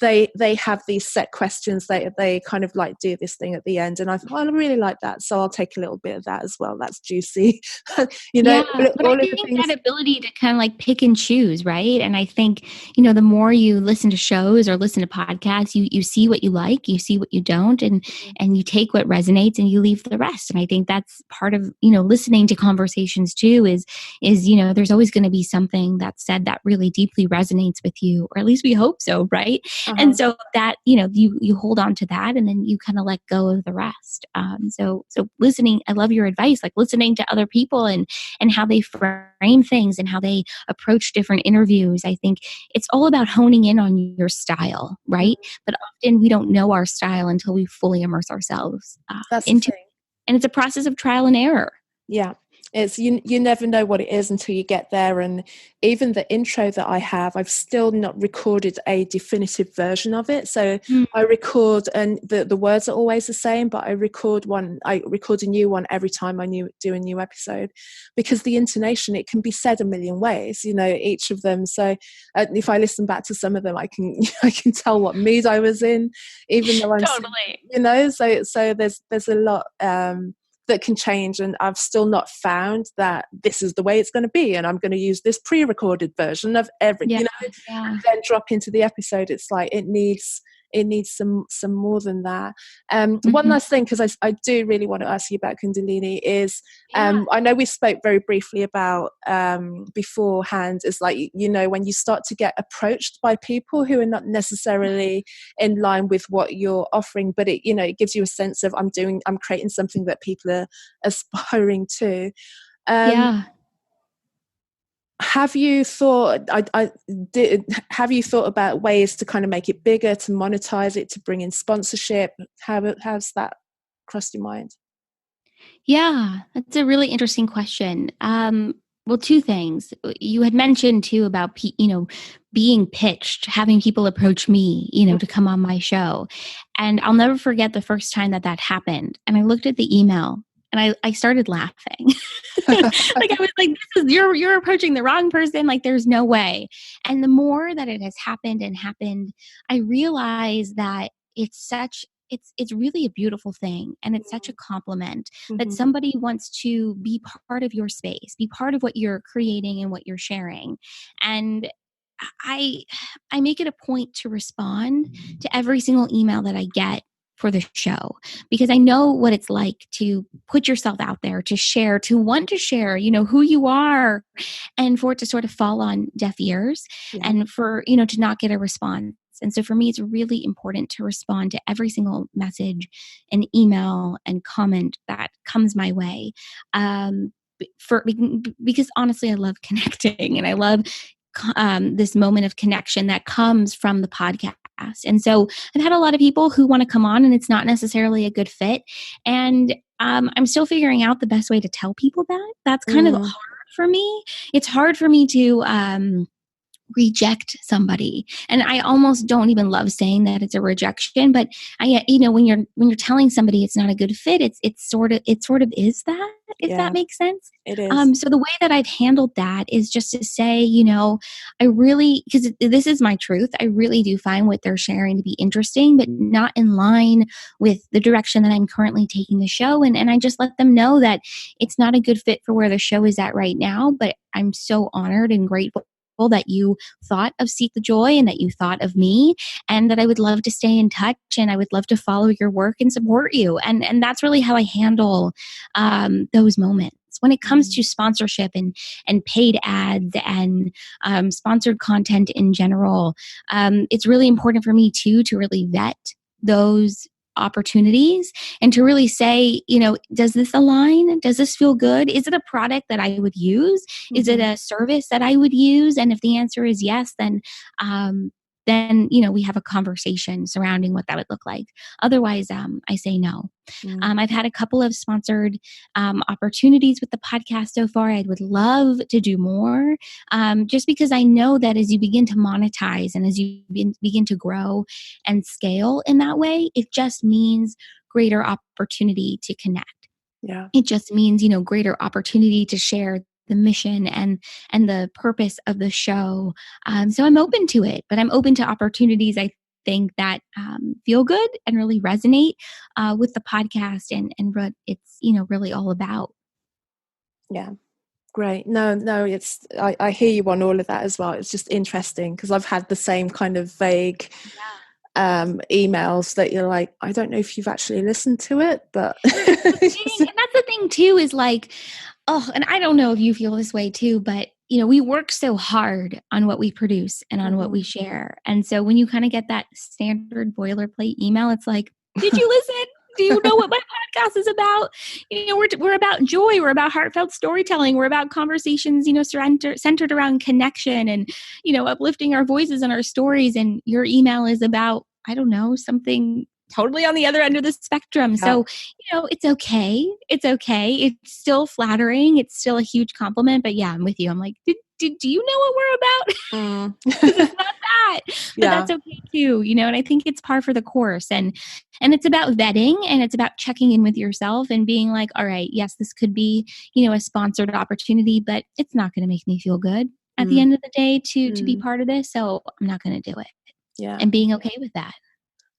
They have these set questions. They kind of like do this thing at the end, and I thought, I really like that, so I'll take a little bit of that as well. That's juicy. But I think that ability to kind of like pick and choose, right? And I think, the more you listen to shows or listen to podcasts, you see what you like, you see what you don't, and you take what resonates and you leave the rest. And I think that's part of, listening to conversations too, is there's always going to be something that's said that really deeply resonates with you, or at least we hope so, right? And so that, you hold on to that, and then you kind of let go of the rest. So listening, I love your advice, like listening to other people and how they frame things and how they approach different interviews. I think it's all about honing in on your style, right? But often we don't know our style until we fully immerse ourselves into it. And it's a process of trial and error. Yeah. It's you never know what it is until you get there. And even the intro that I have, I've still not recorded a definitive version of it. So I record, and the words are always the same, but I record a new one every time I do a new episode, because the intonation, it can be said a million ways, each of them. So if I listen back to some of them, I can tell what mood I was in, even though I'm totally. So there's a lot that can change, and I've still not found that this is the way it's going to be, and I'm going to use this pre-recorded version of and then drop into the episode. It's like it needs some more than that. One last thing, because I do really want to ask you about Kundalini, is I know we spoke very briefly about beforehand, is like, when you start to get approached by people who are not necessarily in line with what you're offering, but it gives you a sense of I'm creating something that people are aspiring to. Have you thought? Have you thought about ways to kind of make it bigger, to monetize it, to bring in sponsorship? How's that crossed your mind? Yeah, that's a really interesting question. Well, two things. You had mentioned too about being pitched, having people approach me, to come on my show, and I'll never forget the first time that happened. And I looked at the email and I started laughing. Like I was like, you're approaching the wrong person. Like there's no way. And the more that it has happened, I realized that it's really a beautiful thing. And it's such a compliment that somebody wants to be part of your space, be part of what you're creating and what you're sharing. And I make it a point to respond to every single email that I get for the show, because I know what it's like to put yourself out there, to share, to want to share, who you are, and for it to sort of fall on deaf ears and for, to not get a response. And so for me, it's really important to respond to every single message and email and comment that comes my way. Because honestly, I love connecting, and I love this moment of connection that comes from the podcast. And so I've had a lot of people who want to come on and it's not necessarily a good fit. And I'm still figuring out the best way to tell people that. That's kind of hard for me. It's hard for me to reject somebody, and I almost don't even love saying that it's a rejection, but when you're telling somebody it's not a good fit, it's sort of is that, if that makes sense. It is. So the way that I've handled that is just to say, I really, because this is my truth, I really do find what they're sharing to be interesting, but not in line with the direction that I'm currently taking the show. And I just let them know that it's not a good fit for where the show is at right now, but I'm so honored and grateful that you thought of Seek the Joy and that you thought of me, and that I would love to stay in touch and I would love to follow your work and support you. And that's really how I handle those moments. When it comes to sponsorship and paid ads and sponsored content in general, it's really important for me too to really vet those opportunities and to really say, does this align? Does this feel good? Is it a product that I would use? Is it a service that I would use? And if the answer is yes, then we have a conversation surrounding what that would look like. Otherwise, I say no. I've had a couple of sponsored opportunities with the podcast so far. I would love to do more, just because I know that as you begin to monetize and as you begin to grow and scale in that way, it just means greater opportunity to connect. Yeah. It just means, greater opportunity to share the mission and the purpose of the show. So I'm open to it, but I'm open to opportunities I think that feel good and really resonate with the podcast and what it's, really all about. Yeah. Great. No, it's, I hear you on all of that as well. It's just interesting because I've had the same kind of vague emails that you're like, I don't know if you've actually listened to it, but and that's the thing too, is like, and I don't know if you feel this way too, but we work so hard on what we produce and on what we share. And so when you kind of get that standard boilerplate email, it's like, did you listen? Do you know what my podcast is about? We're about joy. We're about heartfelt storytelling. We're about conversations, centered around connection and, uplifting our voices and our stories. And your email is about, I don't know, something totally on the other end of the spectrum. Yeah. So, it's okay. It's okay. It's still flattering. It's still a huge compliment. But yeah, I'm with you. I'm like, do you know what we're about? It's not that. But that's okay too, and I think it's par for the course. And it's about vetting and it's about checking in with yourself and being like, all right, yes, this could be, a sponsored opportunity, but it's not going to make me feel good at the end of the day to be part of this. So I'm not going to do it. Yeah. And being okay with that.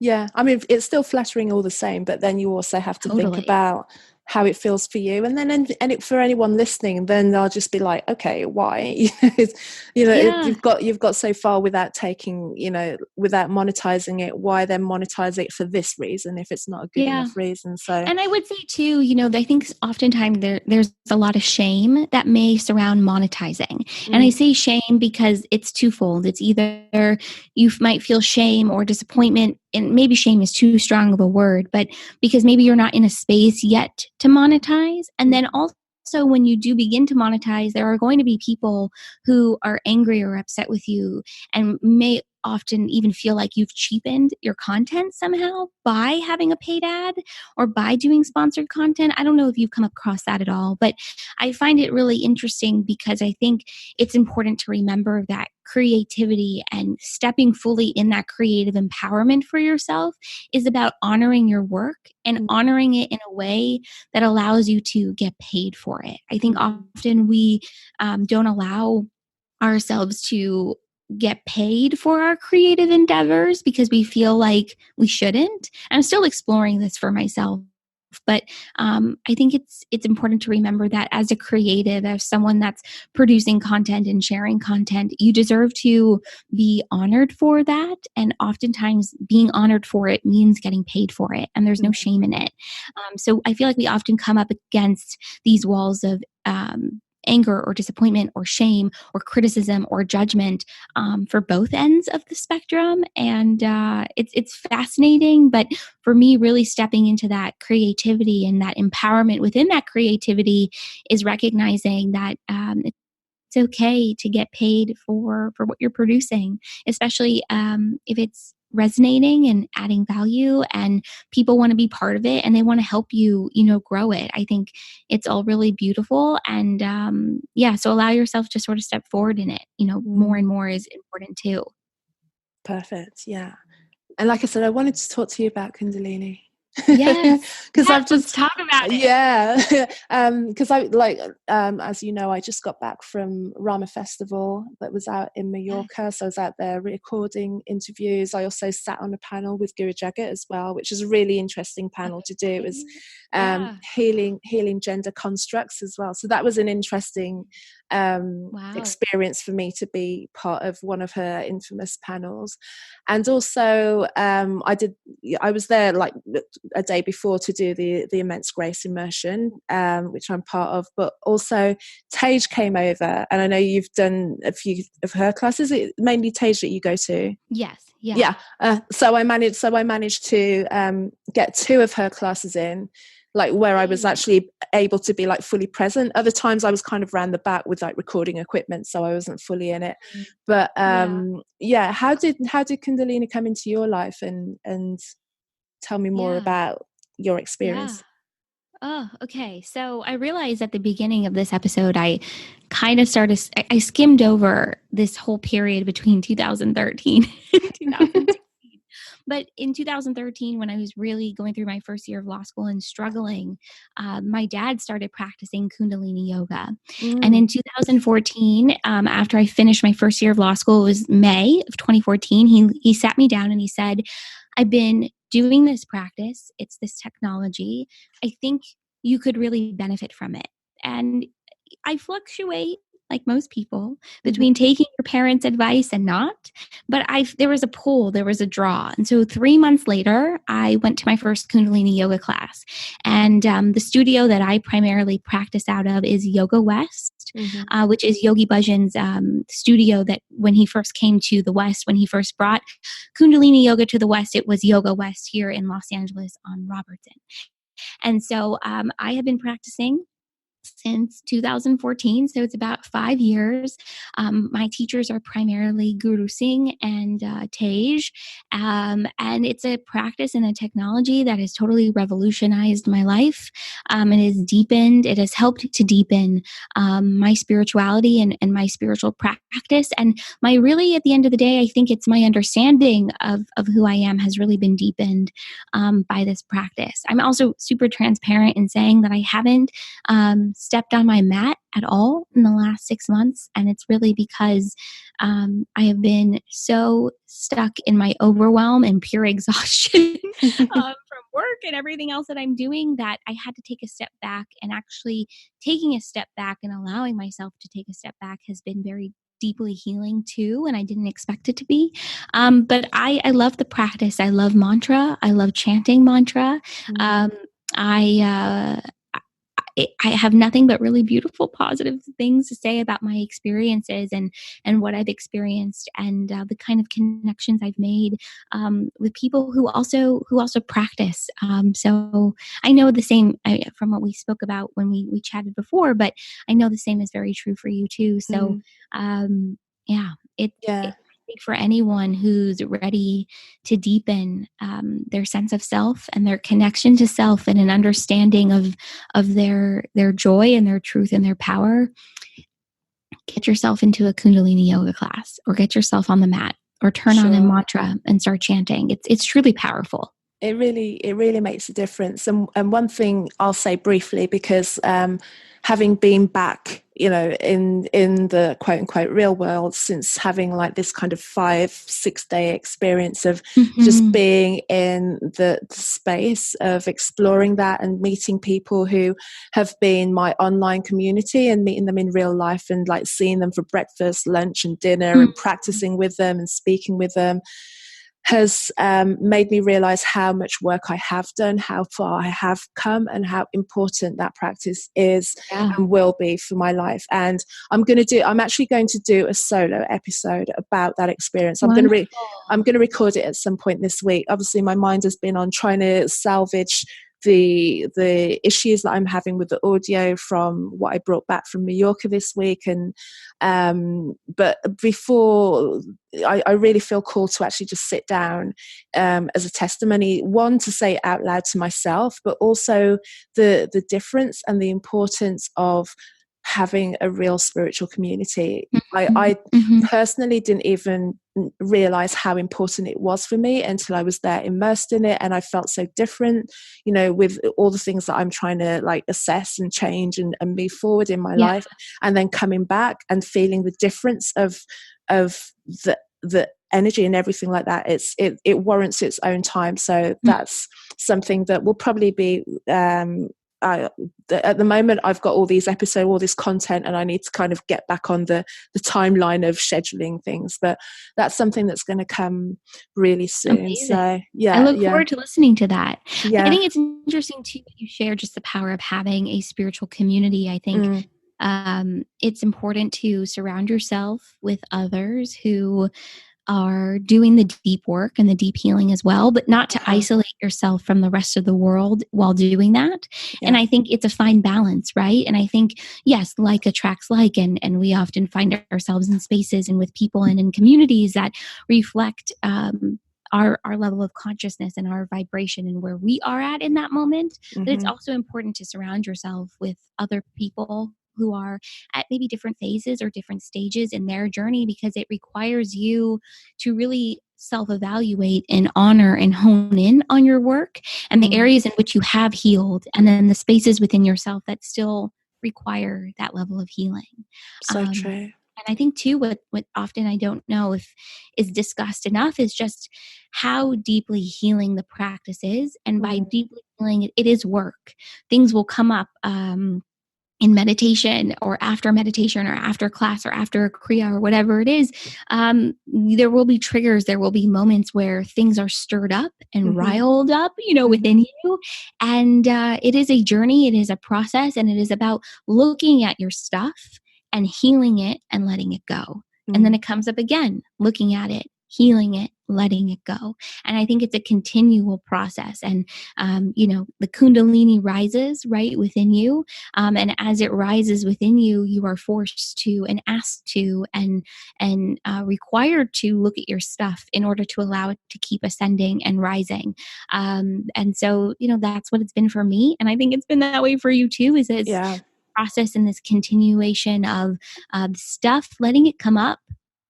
Yeah, I mean, it's still flattering all the same, but then you also have to think about how it feels for you, and then for anyone listening, then they'll just be like, okay, why? You've got so far without taking, without monetizing it. Why then monetize it for this reason if it's not a good enough reason? So, and I would say too, I think oftentimes there's a lot of shame that may surround monetizing, and I say shame because it's twofold. It's either you might feel shame or disappointment. And maybe shame is too strong of a word, but because maybe you're not in a space yet to monetize. And then also when you do begin to monetize, there are going to be people who are angry or upset with you and may often even feel like you've cheapened your content somehow by having a paid ad or by doing sponsored content. I don't know if you've come across that at all, but I find it really interesting because I think it's important to remember that creativity and stepping fully in that creative empowerment for yourself is about honoring your work and honoring it in a way that allows you to get paid for it. I think often we don't allow ourselves to get paid for our creative endeavors because we feel like we shouldn't. I'm still exploring this for myself. But I think it's important to remember that as a creative, as someone that's producing content and sharing content, you deserve to be honored for that. And oftentimes being honored for it means getting paid for it. And there's no shame in it. So I feel like we often come up against these walls of anger or disappointment or shame or criticism or judgment for both ends of the spectrum. And it's fascinating. But for me, really stepping into that creativity and that empowerment within that creativity is recognizing that it's okay to get paid for what you're producing, especially if it's resonating and adding value, and people want to be part of it and they want to help you, grow it. I think it's all really beautiful. And so allow yourself to sort of step forward in it. More and more is important too. Perfect. Yeah. And like I said, I wanted to talk to you about Kundalini. Yes. Because let's talk about it. Yeah. Because as you know, I just got back from Rama Festival that was out in Mallorca. So I was out there recording interviews. I also sat on a panel with Guru Jagat as well, which is a really interesting panel to do. It was healing gender constructs as well. So that was an interesting experience for me to be part of one of her infamous panels. And also I was there like a day before to do the Immense Grace immersion, which I'm part of, but also Tej came over, and I know you've done a few of her classes. Is it mainly Tej that you go to? Yes. Yeah. So I managed to get 2 of her classes in, like where I was actually able to be like fully present. Other times I was kind of around the back with like recording equipment, so I wasn't fully in it. But how did Kundalini come into your life, and tell me more about your experience? Oh, okay. So I realized at the beginning of this episode, I kind of I skimmed over this whole period between 2013 and 2016. But in 2013, when I was really going through my first year of law school and struggling, my dad started practicing Kundalini yoga. And in 2014, after I finished my first year of law school, it was May of 2014, he sat me down and he said, I've been doing this practice. It's this technology. I think you could really benefit from it. And I fluctuate, like most people, between taking your parents' advice and not. But there was a pull, there was a draw. And so 3 months later, I went to my first Kundalini yoga class. And the studio that I primarily practice out of is Yoga West, which is Yogi Bhajan's studio that when he first came to the West, when he first brought Kundalini yoga to the West, it was Yoga West here in Los Angeles on Robertson. And so I have been practicing since 2014, so it's about 5 years. My teachers are primarily Guru Singh and Tej, and it's a practice and a technology that has totally revolutionized my life. It has helped to deepen my spirituality and my spiritual practice. And at the end of the day, I think it's my understanding of who I am has really been deepened by this practice. I'm also super transparent in saying that I haven't stepped on my mat at all in the last 6 months. And it's really because I have been so stuck in my overwhelm and pure exhaustion from work and everything else that I'm doing that I had to take a step back. And actually taking a step back and allowing myself to take a step back has been very deeply healing too, and I didn't expect it to be. But I love the practice. I love mantra. I love chanting mantra. I have nothing but really beautiful, positive things to say about my experiences and what I've experienced, and the kind of connections I've made with people who also practice. So I know the same from what we spoke about when we chatted before, but I know the same is very true for you too. So I think for anyone who's ready to deepen their sense of self and their connection to self and an understanding of their joy and their truth and their power, get yourself into a Kundalini yoga class or get yourself on the mat or turn on a mantra and start chanting. It's truly powerful. It really makes a difference. And one thing I'll say briefly, because having been back, in the quote unquote real world since having like this kind of 5-6 day experience of just being in the space of exploring that and meeting people who have been my online community and meeting them in real life and like seeing them for breakfast, lunch and dinner and practicing with them and speaking with them, has made me realize how much work I have done, how far I have come, and how important that practice is and will be for my life. And I'm actually going to do a solo episode about that experience. I'm going to record it at some point this week. Obviously, my mind has been on trying to salvage the issues that I'm having with the audio from what I brought back from Mallorca this week. And but before, I really feel called to actually just sit down as a testimony, one, to say it out loud to myself, but also the difference and the importance of having a real spiritual community. I personally didn't even realize how important it was for me until I was there immersed in it, and I felt so different, you know, with all the things that I'm trying to like assess and change and move forward in my life, and then coming back and feeling the difference of the energy and everything like that. It warrants its own time. So that's something that will probably be at the moment I've got all these episodes, all this content, and I need to kind of get back on the timeline of scheduling things, but that's something that's going to come really soon. Amazing. So I look forward to listening to that. I think it's interesting too that you share just the power of having a spiritual community. I think it's important to surround yourself with others who are doing the deep work and the deep healing as well, but not to isolate yourself from the rest of the world while doing that. And I think it's a fine balance, right? And I think, yes, like attracts like, and we often find ourselves in spaces and with people and in communities that reflect our level of consciousness and our vibration and where we are at in that moment. But it's also important to surround yourself with other people who are at maybe different phases or different stages in their journey, because it requires you to really self-evaluate and honor and hone in on your work and the areas in which you have healed, and then the spaces within yourself that still require that level of healing. So true. And I think too, what often I don't know if is discussed enough is just how deeply healing the practice is. And by deeply healing, it is work. Things will come up in meditation or after class or after a kriya or whatever it is. There will be triggers. There will be moments where things are stirred up and riled up, within you. And it is a journey. It is a process. And it is about looking at your stuff and healing it and letting it go. And then it comes up again, looking at it, healing it, letting it go. And I think it's a continual process. And, the Kundalini rises right within you. And as it rises within you, you are forced to and asked to and required to look at your stuff in order to allow it to keep ascending and rising. And so, that's what it's been for me. And I think it's been that way for you too, is this process and this continuation of stuff, letting it come up,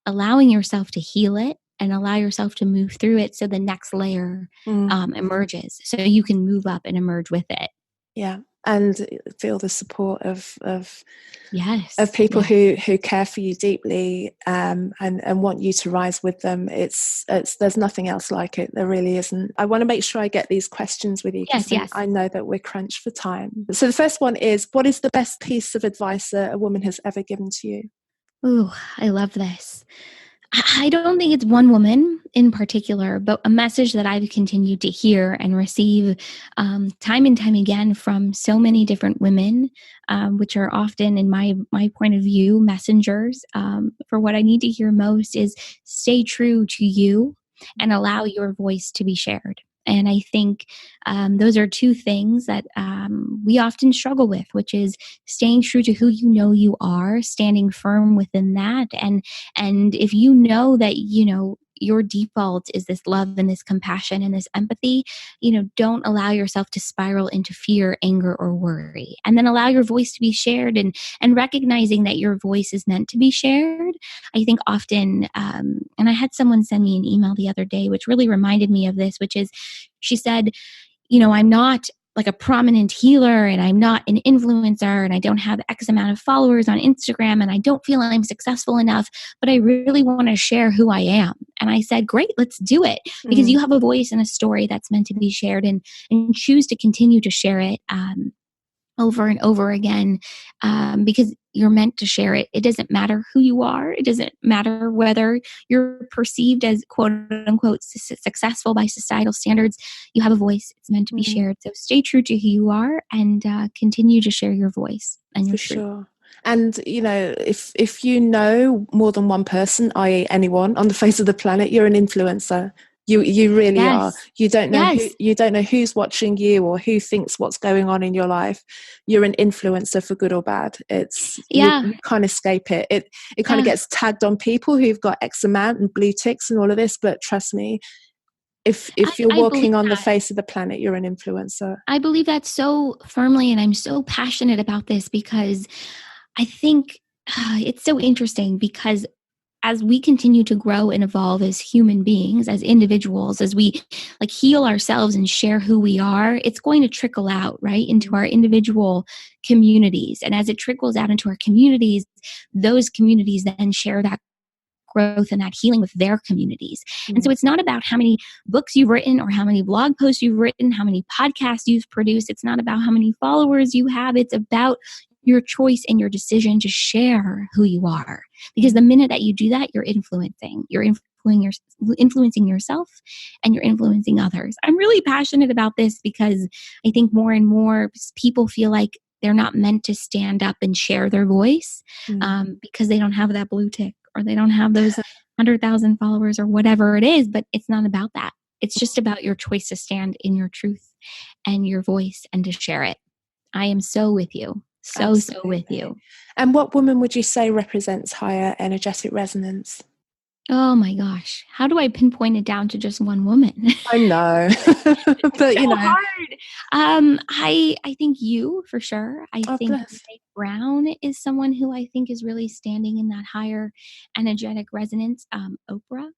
allowing yourself to heal it, and allow yourself to move through it so the next layer emerges, so you can move up and emerge with it. Yeah. And feel the support of people who care for you deeply and want you to rise with them. It's there's nothing else like it. There really isn't. I want to make sure I get these questions with you, because I know that we're crunched for time. So the first one is, what is the best piece of advice that a woman has ever given to you? Ooh, I love this. I don't think it's one woman in particular, but a message that I've continued to hear and receive time and time again from so many different women, which are often, in my point of view, messengers for what I need to hear most, is stay true to you and allow your voice to be shared. And I think those are two things that we often struggle with, which is staying true to who you know you are, standing firm within that. And if you know that, your default is this love and this compassion and this empathy, don't allow yourself to spiral into fear, anger, or worry. And then allow your voice to be shared, and recognizing that your voice is meant to be shared. I think often, and I had someone send me an email the other day, which really reminded me of this, which is, she said, I'm not like a prominent healer, and I'm not an influencer, and I don't have X amount of followers on Instagram, and I don't feel I'm successful enough, but I really want to share who I am. And I said, great, let's do it, because you have a voice and a story that's meant to be shared, and choose to continue to share it over and over again, because you're meant to share it. It doesn't matter who you are. It doesn't matter whether you're perceived as quote unquote successful by societal standards. You have a voice. It's meant to be shared. So stay true to who you are, and continue to share your voice and your truth. Sure. And, if you know more than one person, i.e. anyone on the face of the planet, you're an influencer. You really are. Yes. You don't know Yes. you don't know who's watching you or who thinks what's going on in your life. You're an influencer for good or bad. It's Yeah. you can't escape it. It kind of Yeah. gets tagged on people who've got X amount and blue ticks and all of this, but trust me, if you're I believe walking on the that. face of the planet, you're an influencer. I believe that so firmly, and I'm so passionate about this because I think it's so interesting because as we continue to grow and evolve as human beings, as individuals, as we like heal ourselves and share who we are, it's going to trickle out, right, into our individual communities. And as it trickles out into our communities, those communities then share that growth and that healing with their communities. And so it's not about how many books you've written or how many blog posts you've written, how many podcasts you've produced. It's not about how many followers you have. It's about your choice and your decision to share who you are. Because the minute that you do that, you're influencing. Influencing yourself and you're influencing others. I'm really passionate about this because I think more and more people feel like they're not meant to stand up and share their voice because they don't have that blue tick or they don't have those 100,000 followers or whatever it is. But it's not about that. It's just about your choice to stand in your truth and your voice and to share it. I am so with you. So with you. And what woman would you say represents higher energetic resonance? Oh my gosh. How do I pinpoint it down to just one woman? I know. But so hard. I think you for sure. I think Brene Brown is someone who I think is really standing in that higher energetic resonance. Oprah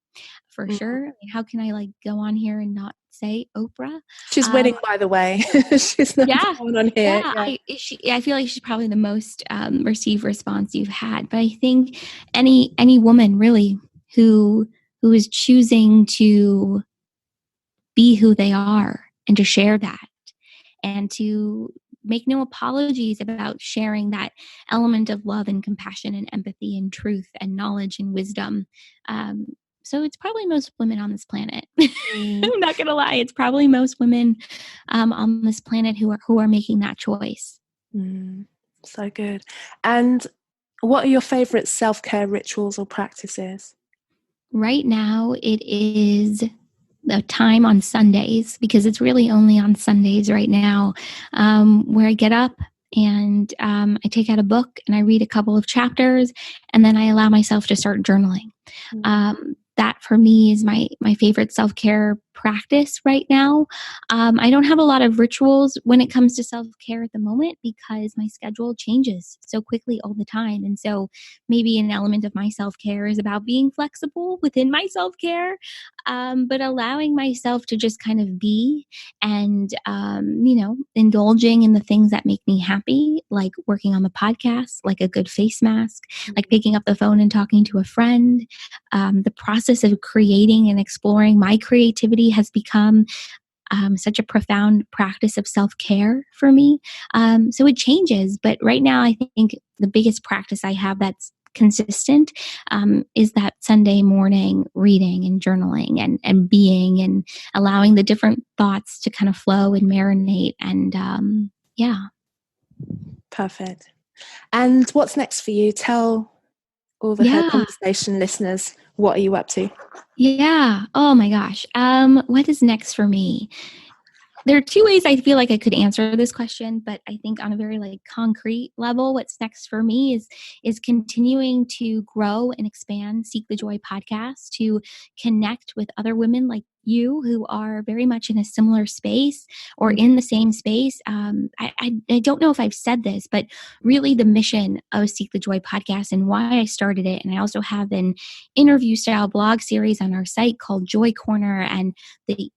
for sure. I mean, how can I like go on here and not say Oprah? She's winning, by the way. She's not going on here. I feel like she's probably the most received response you've had. But I think any woman really who is choosing to be who they are and to share that and to make no apologies about sharing that element of love and compassion and empathy and truth and knowledge and wisdom. So it's probably most women on this planet. I'm not going to lie. It's probably most women on this planet who are making that choice. So good. And what are your favorite self-care rituals or practices? Right now, it is the time on Sundays, because it's really only on Sundays right now, where I get up and I take out a book and I read a couple of chapters, and then I allow myself to start journaling. That for me is my favorite self-care practice right now. I don't have a lot of rituals when it comes to self-care at the moment because my schedule changes so quickly all the time. And so maybe an element of my self-care is about being flexible within my self-care, but allowing myself to just kind of be and, indulging in the things that make me happy, like working on the podcast, like a good face mask, like picking up the phone and talking to a friend. The process of creating and exploring my creativity has become such a profound practice of self-care for me. So it changes, but right now I think the biggest practice I have that's consistent is that Sunday morning reading and journaling and being and allowing the different thoughts to kind of flow and marinate and Perfect. And what's next for you? Tell all the Her Conversation listeners, what are you up to? Yeah. Oh my gosh. What is next for me? There are two ways I feel like I could answer this question, but I think on a very like concrete level, what's next for me is continuing to grow and expand Seek the Joy podcast, to connect with other women like you who are very much in a similar space or in the same space. I don't know if I've said this, but really the mission of Seek the Joy podcast and why I started it. And I also have an interview style blog series on our site called Joy Corner, and the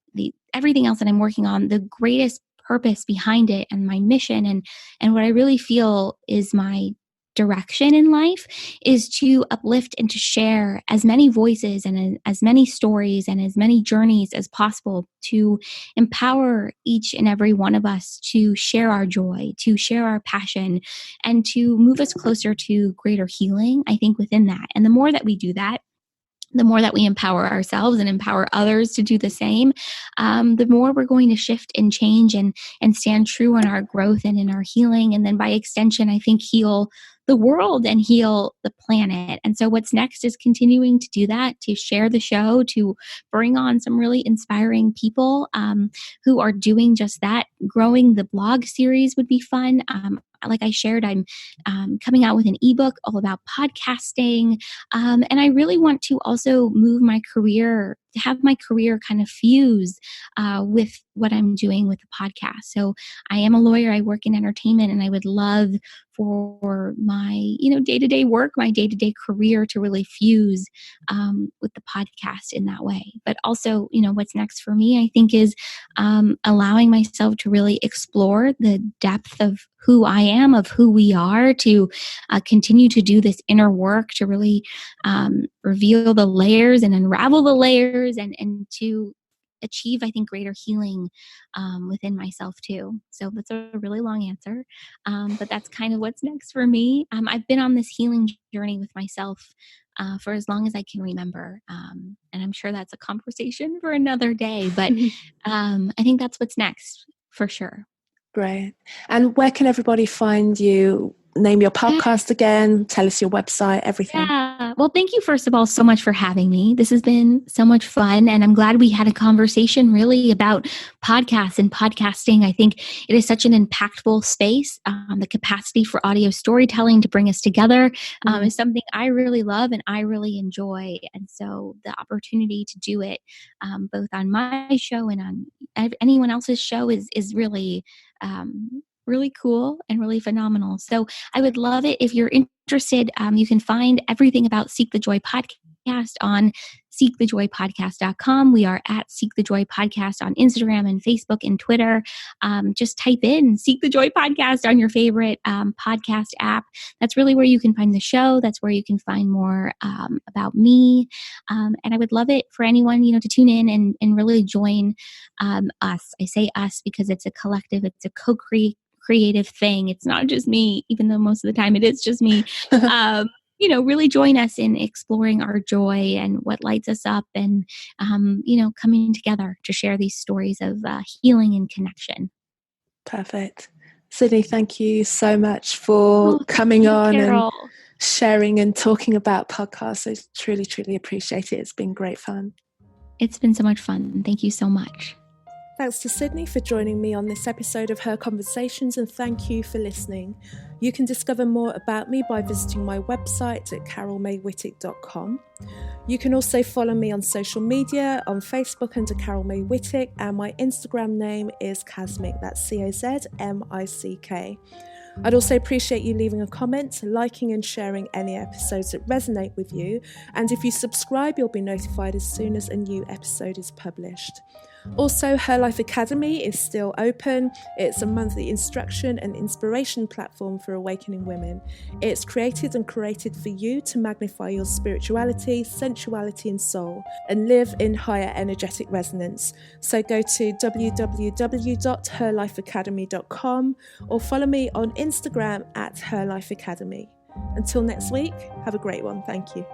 everything else that I'm working on, the greatest purpose behind it and my mission and what I really feel is my direction in life is to uplift and to share as many voices and as many stories and as many journeys as possible, to empower each and every one of us to share our joy, to share our passion, and to move us closer to greater healing, I think, within that. And the more that we do that, the more that we empower ourselves and empower others to do the same, the more we're going to shift and change and stand true in our growth and in our healing. And then by extension, I think heal the world and heal the planet. And so what's next is continuing to do that, to share the show, to bring on some really inspiring people who are doing just that. Growing the blog series would be fun. Like I shared, I'm coming out with an ebook all about podcasting. And I really want to also move my career, to have my career kind of fuse with what I'm doing with the podcast. So I am a lawyer, I work in entertainment, and I would love for my, day-to-day work, my day-to-day career to really fuse with the podcast in that way. But also, what's next for me, I think, is allowing myself to really explore the depth of who I am, of who we are, to continue to do this inner work, to really reveal the layers and unravel the layers, and to achieve, I think, greater healing within myself too. So that's a really long answer, but that's kind of what's next for me. I've been on this healing journey with myself for as long as I can remember, and I'm sure that's a conversation for another day, but I think that's what's next for sure. Great. And where can everybody find you? Name your podcast again, tell us your website, everything. Yeah. Well, thank you, first of all, so much for having me. This has been so much fun. And I'm glad we had a conversation really about podcasts and podcasting. I think it is such an impactful space. The capacity for audio storytelling to bring us together is something I really love and I really enjoy. And so the opportunity to do it both on my show and on anyone else's show is really really cool and really phenomenal. So I would love it if you're interested. You can find everything about Seek the Joy Podcast on seekthejoypodcast.com. We are at Seek the Joy Podcast on Instagram and Facebook and Twitter. Just type in Seek the Joy Podcast on your favorite podcast app. That's really where you can find the show. That's where you can find more about me. And I would love it for anyone, to tune in and really join us. I say us because it's a collective, it's a creative thing. It's not just me, even though most of the time it is just me. Really join us in exploring our joy and what lights us up, and coming together to share these stories of healing and connection. Perfect. Sydney, thank you so much for coming on, Carol, and sharing and talking about podcasts. I truly, truly appreciate it. It's been great fun. It's been so much fun. Thank you so much. Thanks to Sydney for joining me on this episode of Her Conversations, and thank you for listening. You can discover more about me by visiting my website at carolmaywhittick.com. You can also follow me on social media, on Facebook under Carol May Whittick, and my Instagram name is Kazmick, that's CAZMICK. I'd also appreciate you leaving a comment, liking and sharing any episodes that resonate with you, and if you subscribe, you'll be notified as soon as a new episode is published. Also, Her Life Academy is still open. It's a monthly instruction and inspiration platform for awakening women. It's created and curated for you to magnify your spirituality, sensuality and soul, and live in higher energetic resonance. So go to www.herlifeacademy.com or follow me on Instagram at Her Life Academy. Until next week, have a great one. Thank you.